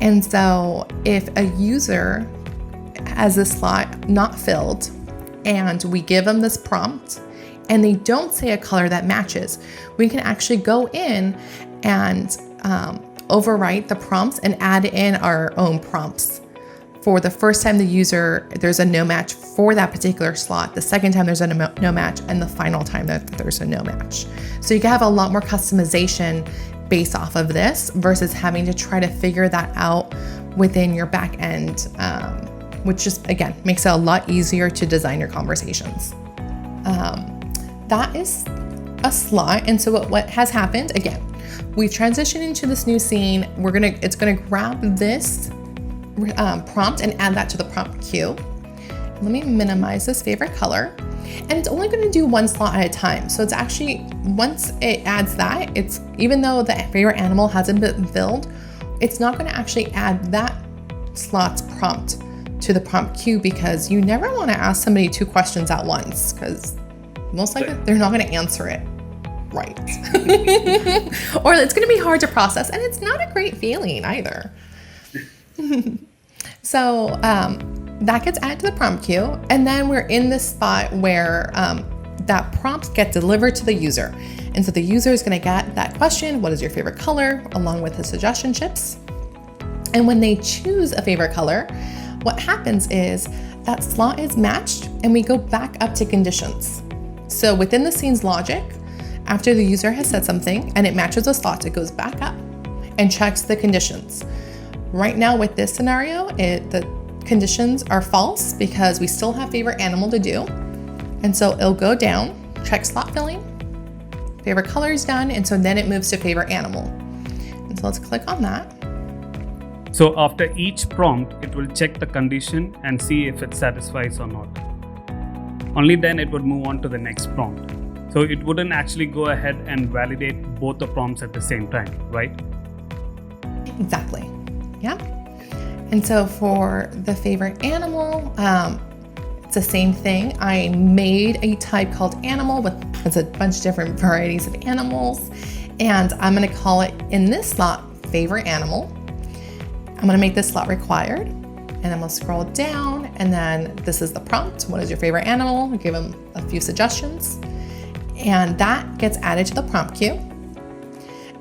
And so if a user has a slot not filled and we give them this prompt and they don't say a color that matches, we can actually go in and overwrite the prompts and add in our own prompts. For the first time the user, there's a no match for that particular slot. The second time there's a no match, and the final time that there's a no match. So you can have a lot more customization based off of this versus having to try to figure that out within your back end, which just, again, makes it a lot easier to design your conversations. That is a slot. And so what has happened, again, we've transitioned into this new scene. It's gonna grab this prompt and add that to the prompt queue. Let me minimize this favorite color. And it's only going to do one slot at a time. So it's actually, once it adds that, it's, even though the favorite animal hasn't been filled, it's not going to actually add that slot's prompt to the prompt queue, because you never want to ask somebody 2 questions at once, because most likely they're not going to answer it right. Or it's going to be hard to process, and it's not a great feeling either. So that gets added to the prompt queue, and then we're in this spot where that prompt gets delivered to the user. And so the user is going to get that question, what is your favorite color, along with the suggestion chips. And when they choose a favorite color, what happens is that slot is matched and we go back up to conditions. So within the scenes logic, after the user has said something and it matches the slot, it goes back up and checks the conditions. Right now with this scenario, the conditions are false because we still have favorite animal to do. And so it'll go down, check slot filling, favorite color is done, and so then it moves to favorite animal. And so let's click on that. So after each prompt, it will check the condition and see if it satisfies or not. Only then it would move on to the next prompt. So it wouldn't actually go ahead and validate both the prompts at the same time, right? Exactly. Yeah. And so for the favorite animal, it's the same thing. I made a type called animal with a bunch of different varieties of animals, and I'm going to call it in this slot favorite animal. I'm going to make this slot required, and I'm going to scroll down, and then this is the prompt. What is your favorite animal? I'll give them a few suggestions, and that gets added to the prompt queue.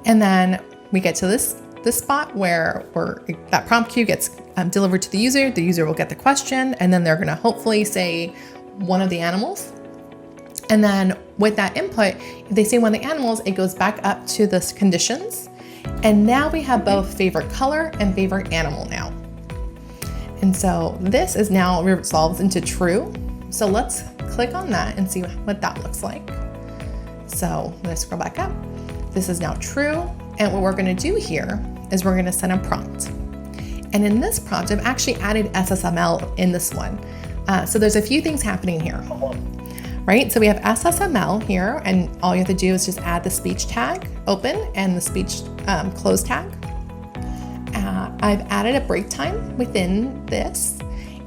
And then we get to this spot where that prompt queue gets delivered to the user will get the question, and then they're gonna hopefully say one of the animals. And then with that input, if they say one of the animals, it goes back up to the conditions. And now we have both favorite color and favorite animal now. And so this is now resolves into true. So let's click on that and see what that looks like. So let's scroll back up. This is now true. And what we're going to do here is we're going to send a prompt. And in this prompt, I've actually added SSML in this one. So there's a few things happening here, right? So we have SSML here, and all you have to do is just add the speech tag open and the speech close tag. I've added a break time within this.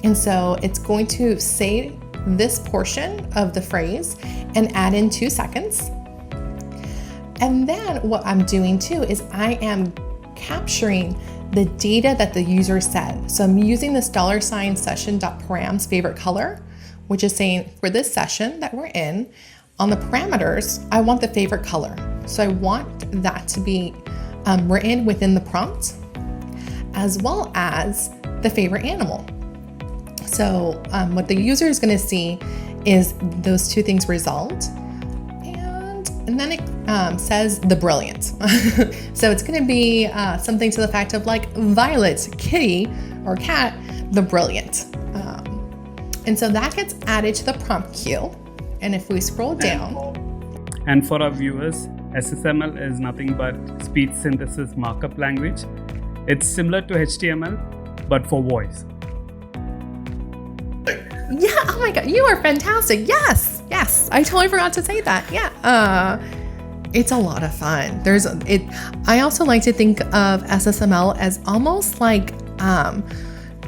And so it's going to say this portion of the phrase and add in 2 seconds. And then what I'm doing too is I am capturing the data that the user said. So I'm using this $session.params favorite color, which is saying for this session that we're in, on the parameters, I want the favorite color. So I want that to be written within the prompt, as well as the favorite animal. So what the user is going to see is those 2 things resolved. And then it says the brilliant. So it's going to be something to the fact of like Violet, kitty, or cat, the brilliant. And so that gets added to the prompt queue. And if we scroll down. And for our viewers, SSML is nothing but speech synthesis markup language. It's similar to HTML, but for voice. Yeah, oh my God, you are fantastic. Yes, I totally forgot to say that. Yeah, it's a lot of fun. I also like to think of SSML as almost like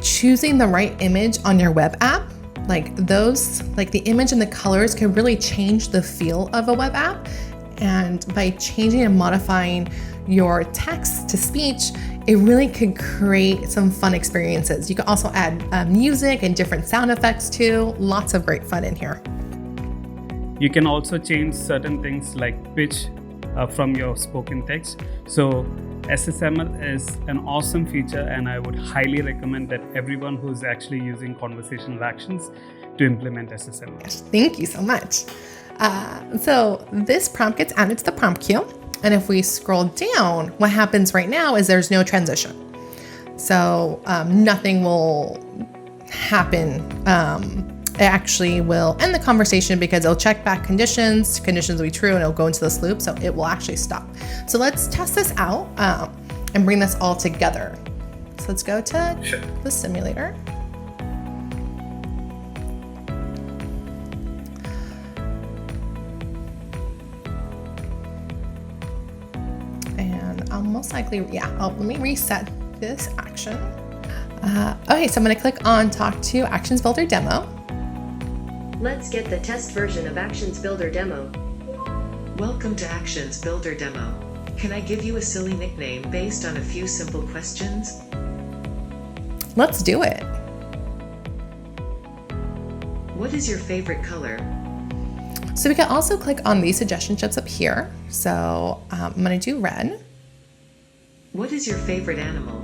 choosing the right image on your web app. Like the image and the colors can really change the feel of a web app. And by changing and modifying your text to speech, it really could create some fun experiences. You can also add music and different sound effects too. Lots of great fun in here. You can also change certain things like pitch from your spoken text. So SSML is an awesome feature, and I would highly recommend that everyone who's actually using conversational actions to implement SSML. Yes, thank you so much. So this prompt gets added to the prompt queue. And if we scroll down, what happens right now is there's no transition. So nothing will happen. It actually will end the conversation because it'll check back conditions will be true, and it'll go into this loop. So it will actually stop. So let's test this out and bring this all together. So let's go to the simulator. And I'll most likely, let me reset this action. Okay, so I'm going to click on Talk to Actions Builder Demo. Let's get the test version of Actions Builder Demo. Welcome to Actions Builder Demo. Can I give you a silly nickname based on a few simple questions? let's do it. What is your favorite color? So we can also click on these suggestion chips up here. So I'm going to do red. What is your favorite animal?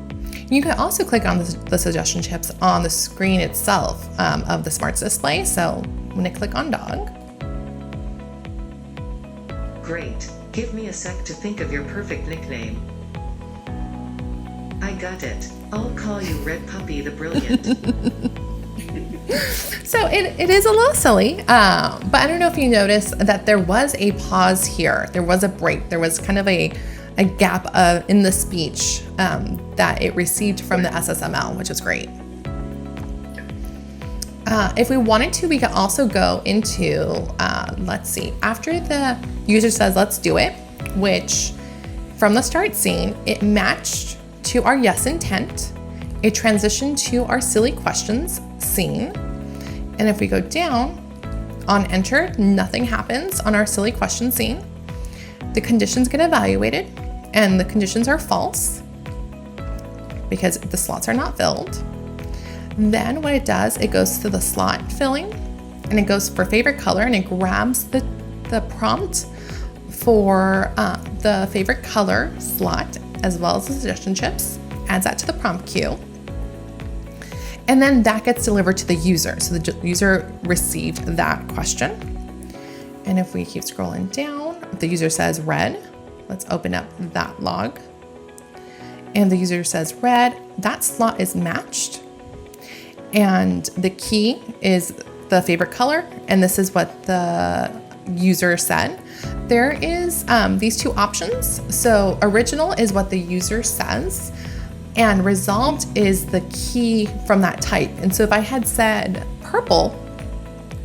You can also click on the suggestion chips on the screen itself of the Smarts display. So I'm going to click on dog. Great. Give me a sec to think of your perfect nickname. I got it. I'll call you Red Puppy the Brilliant. So it is a little silly, but I don't know if you noticed that there was a pause here. There was a break. There was kind of a gap in the speech that it received from the SSML, which is great. If we wanted to, we could also go into, let's see, after the user says, let's do it, which from the start scene, it matched to our yes intent. It transitioned to our silly questions scene. And if we go down on enter, nothing happens on our silly question scene. The conditions get evaluated and the conditions are false because the slots are not filled. Then what it does, it goes to the slot filling and it goes for favorite color and it grabs the prompt for the favorite color slot as well as the suggestion chips, adds that to the prompt queue. And then that gets delivered to the user. So the user received that question. And if we keep scrolling down, if the user says red, let's open up that log. And the user says red, that slot is matched. And the key is the favorite color. And this is what the user said. There is these two options. So original is what the user says. And resolved is the key from that type. And so if I had said purple,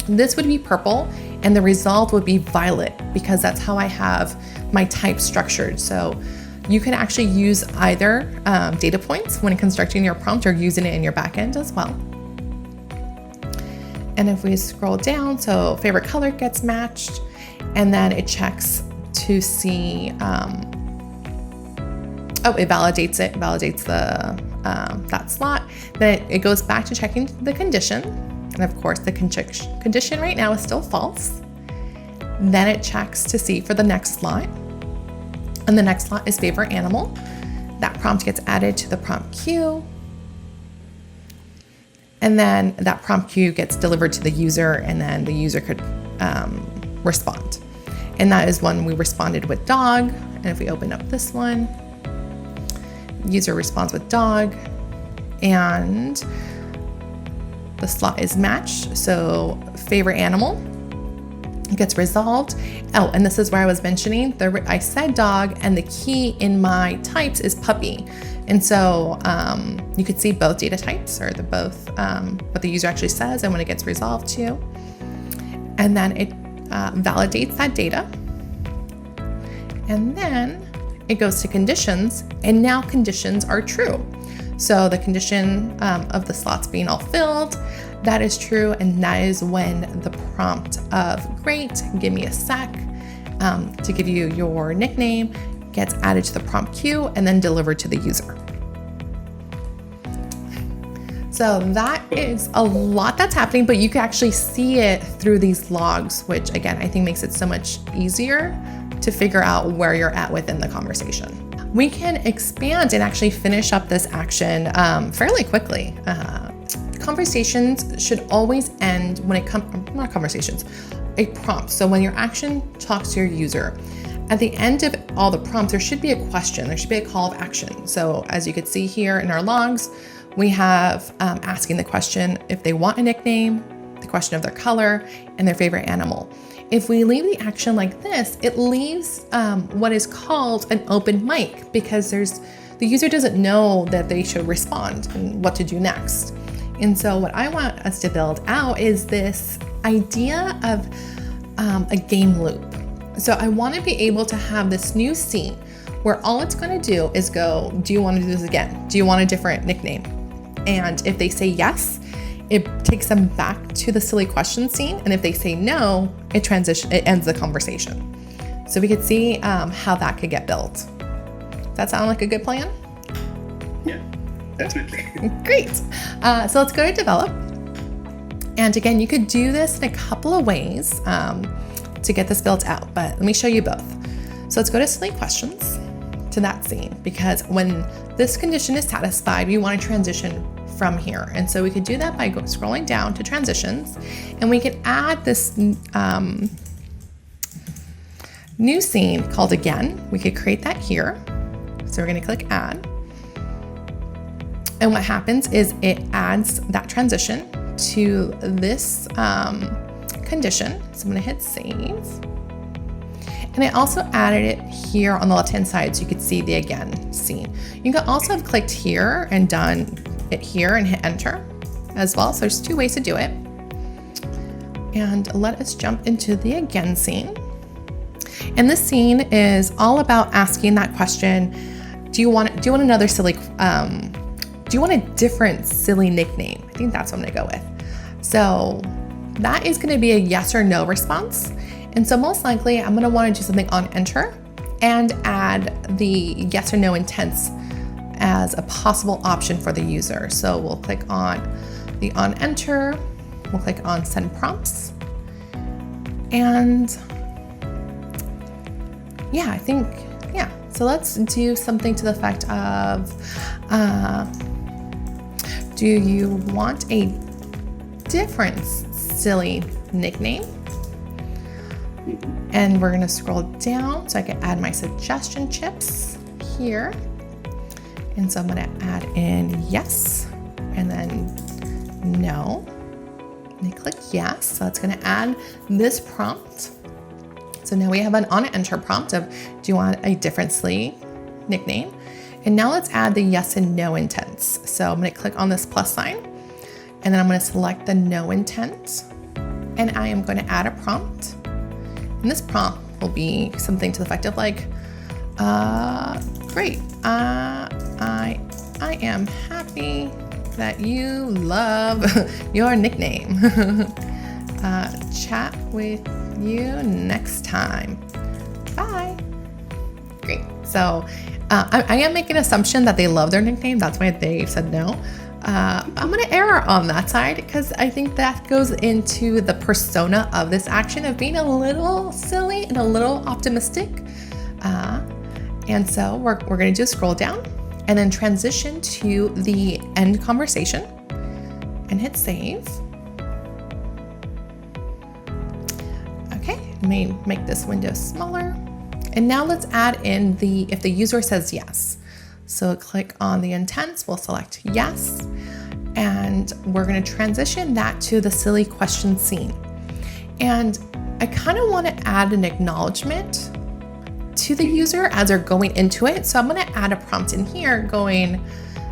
this would be purple and the resolved would be violet because that's how I have my type structured. So you can actually use either data points when constructing your prompt or using it in your backend as well. And if we scroll down, so favorite color gets matched and then it checks to see, it validates it, validates the that slot. Then it goes back to checking the condition. And of course, the condition right now is still false. Then it checks to see for the next slot. And the next slot is favorite animal. That prompt gets added to the prompt queue. And then that prompt queue gets delivered to the user and then the user could respond. And that is when we responded with dog. And if we open up this one, user responds with dog and the slot is matched. So favorite animal gets resolved. Oh, and this is where I was mentioning, I said dog and the key in my types is puppy. And so you could see both data types or both what the user actually says and when it gets resolved to. And then it validates that data. And then it goes to conditions, and now conditions are true. So the condition of the slots being all filled, that is true, and that is when the prompt of great, give me a sec, to give you your nickname, gets added to the prompt queue and then delivered to the user. So that is a lot that's happening, but you can actually see it through these logs, which again, I think makes it so much easier to figure out where you're at within the conversation. We can expand and actually finish up this action fairly quickly. Conversations should always end when it comes, not conversations, a prompt. So when your action talks to your user, at the end of all the prompts, there should be a question, there should be a call of action. So as you can see here in our logs, we have asking the question if they want a nickname, the question of their color, and their favorite animal. If we leave the action like this, it leaves what is called an open mic because the user doesn't know that they should respond and what to do next. And so what I want us to build out is this idea of a game loop. So I want to be able to have this new scene where all it's going to do is go, do you want to do this again? Do you want a different nickname? And if they say yes, it takes them back to the silly question scene. And if they say no, it ends the conversation. So we could see how that could get built. Does that sound like a good plan? Yeah. Definitely. Great. So let's go to develop. And again, you could do this in a couple of ways to get this built out, but let me show you both. So let's go to silly questions to that scene, because when this condition is satisfied, we want to transition from here. And so we could do that by scrolling down to transitions, and we could add this new scene called again. We could create that here. So we're going to click add. And what happens is it adds that transition to this condition. So I'm going to hit save. And I also added it here on the left-hand side so you could see the again scene. You can also have clicked here and done it here and hit enter as well. So there's two ways to do it. And let us jump into the again scene. And this scene is all about asking that question, do you want another silly, do you want a different silly nickname? I think that's what I'm gonna go with. So that is gonna be a yes or no response. And so most likely I'm gonna wanna do something on enter and add the yes or no intents as a possible option for the user. So we'll click on the on enter, we'll click on send prompts. And yeah, I think, yeah. So let's do something to the effect of, do you want a different silly nickname? And we're gonna scroll down so I can add my suggestion chips here. And so I'm gonna add in yes, and then no. And I click yes, so it's gonna add this prompt. So now we have an on enter prompt of, do you want a different silly nickname? And now let's add the yes and no intents. So I'm gonna click on this plus sign, and then I'm gonna select the no intent, and I am gonna add a prompt. And this prompt will be something to the effect of like, great, I am happy that you love your nickname. Chat with you next time. Bye. Great. So I am making an assumption that they love their nickname. That's why they said no. I'm going to err on that side because I think that goes into the persona of this action of being a little silly and a little optimistic. And so we're going to do a scroll down and then transition to the end conversation and hit save. Okay, let me make this window smaller. And now let's add in if the user says yes. So click on the intents, we'll select yes, and we're gonna transition that to the silly question scene. And I kind of wanna add an acknowledgement to the user as they're going into it. So I'm gonna add a prompt in here going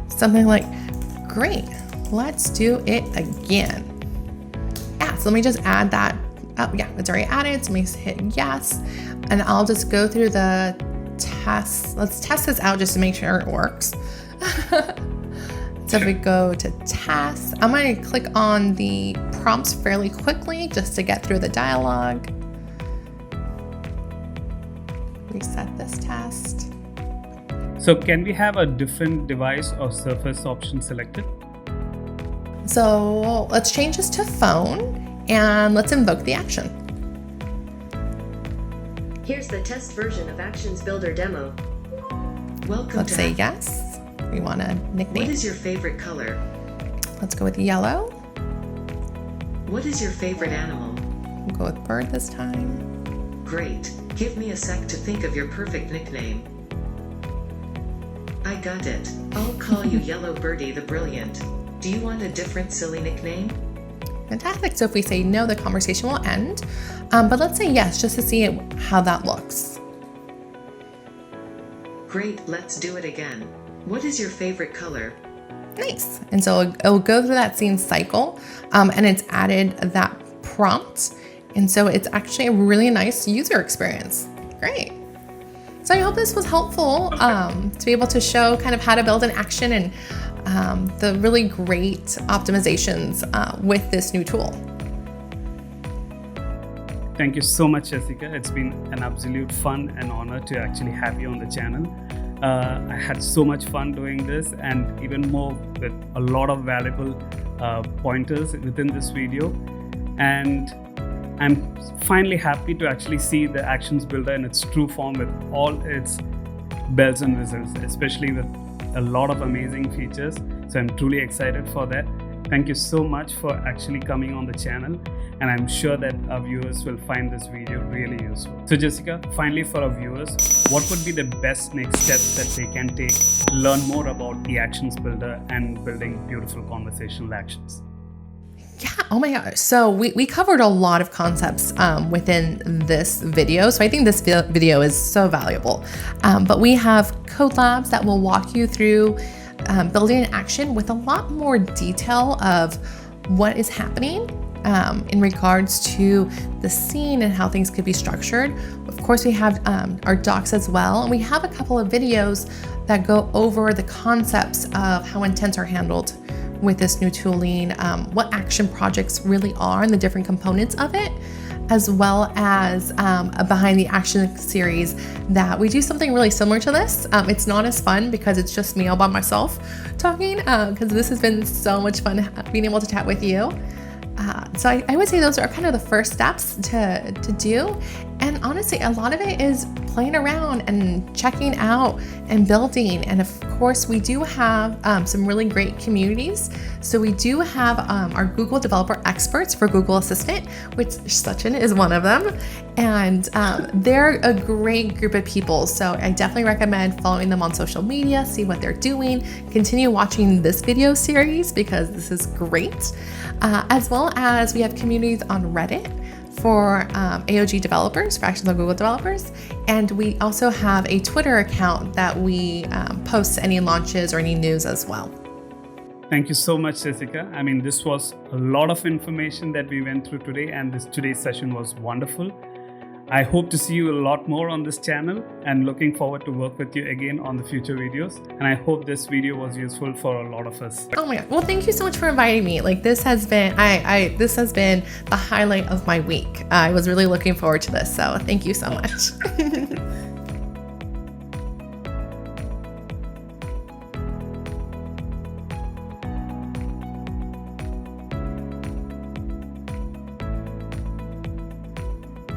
something like, great, let's do it again. Yeah, so let me just add that. Oh yeah, it's already added, so let me hit yes. And I'll just go through the tests. Let's test this out just to make sure it works. So if we go to tests, I'm going to click on the prompts fairly quickly just to get through the dialogue. Reset this test. So can we have a different device or surface option selected? So let's change this to phone and let's invoke the action. Here's the test version of Actions Builder demo. Welcome Let's to say yes. We want a nickname. What is your favorite color? Let's go with yellow. What is your favorite animal? We'll go with bird this time. Great. Give me a sec to think of your perfect nickname. I got it. I'll call you Yellow Birdie the Brilliant. Do you want a different silly nickname? Fantastic. So if we say no, the conversation will end. But let's say yes, just to see how that looks. Great, let's do it again. What is your favorite color? Nice. And so it'll go through that scene cycle, and it's added that prompt. And so it's actually a really nice user experience. Great. So I hope this was helpful to be able to show kind of how to build an action and the really great optimizations with this new tool. Thank you so much, Jessica. It's been an absolute fun and honor to actually have you on the channel. I had so much fun doing this, and even more with a lot of valuable pointers within this video. And I'm finally happy to actually see the Actions Builder in its true form with all its bells and whistles, especially with a lot of amazing features. So I'm truly excited for that. Thank you so much for actually coming on the channel, and I'm sure that our viewers will find this video really useful. So Jessica, finally for our viewers, what would be the best next steps that they can take to learn more about the Actions Builder and building beautiful conversational actions? Yeah, oh my gosh. So we covered a lot of concepts within this video. So I think this video is so valuable. But we have codelabs that will walk you through building an action with a lot more detail of what is happening in regards to the scene and how things could be structured. Of course, we have our docs as well. And we have a couple of videos that go over the concepts of how intents are handled with this new tooling, what action projects really are and the different components of it, as well as a behind the action series that we do something really similar to this. It's not as fun because it's just me all by myself talking, because this has been so much fun being able to chat with you. So I would say those are kind of the first steps to do. And honestly, a lot of it is playing around and checking out and building. And of course, we do have some really great communities. So we do have our Google Developer Experts for Google Assistant, which Sachin is one of them. And they're a great group of people. So I definitely recommend following them on social media, see what they're doing, continue watching this video series because this is great. As well as we have communities on Reddit for AOG developers, for Actions on Google developers. And we also have a Twitter account that we post any launches or any news as well. Thank you so much, Jessica. I mean, this was a lot of information that we went through today, and today's session was wonderful. I hope to see you a lot more on this channel, and looking forward to work with you again on the future videos. And I hope this video was useful for a lot of us. Oh my God. Well, thank you so much for inviting me. Like this has been, this has been the highlight of my week. I was really looking forward to this. So thank you so much.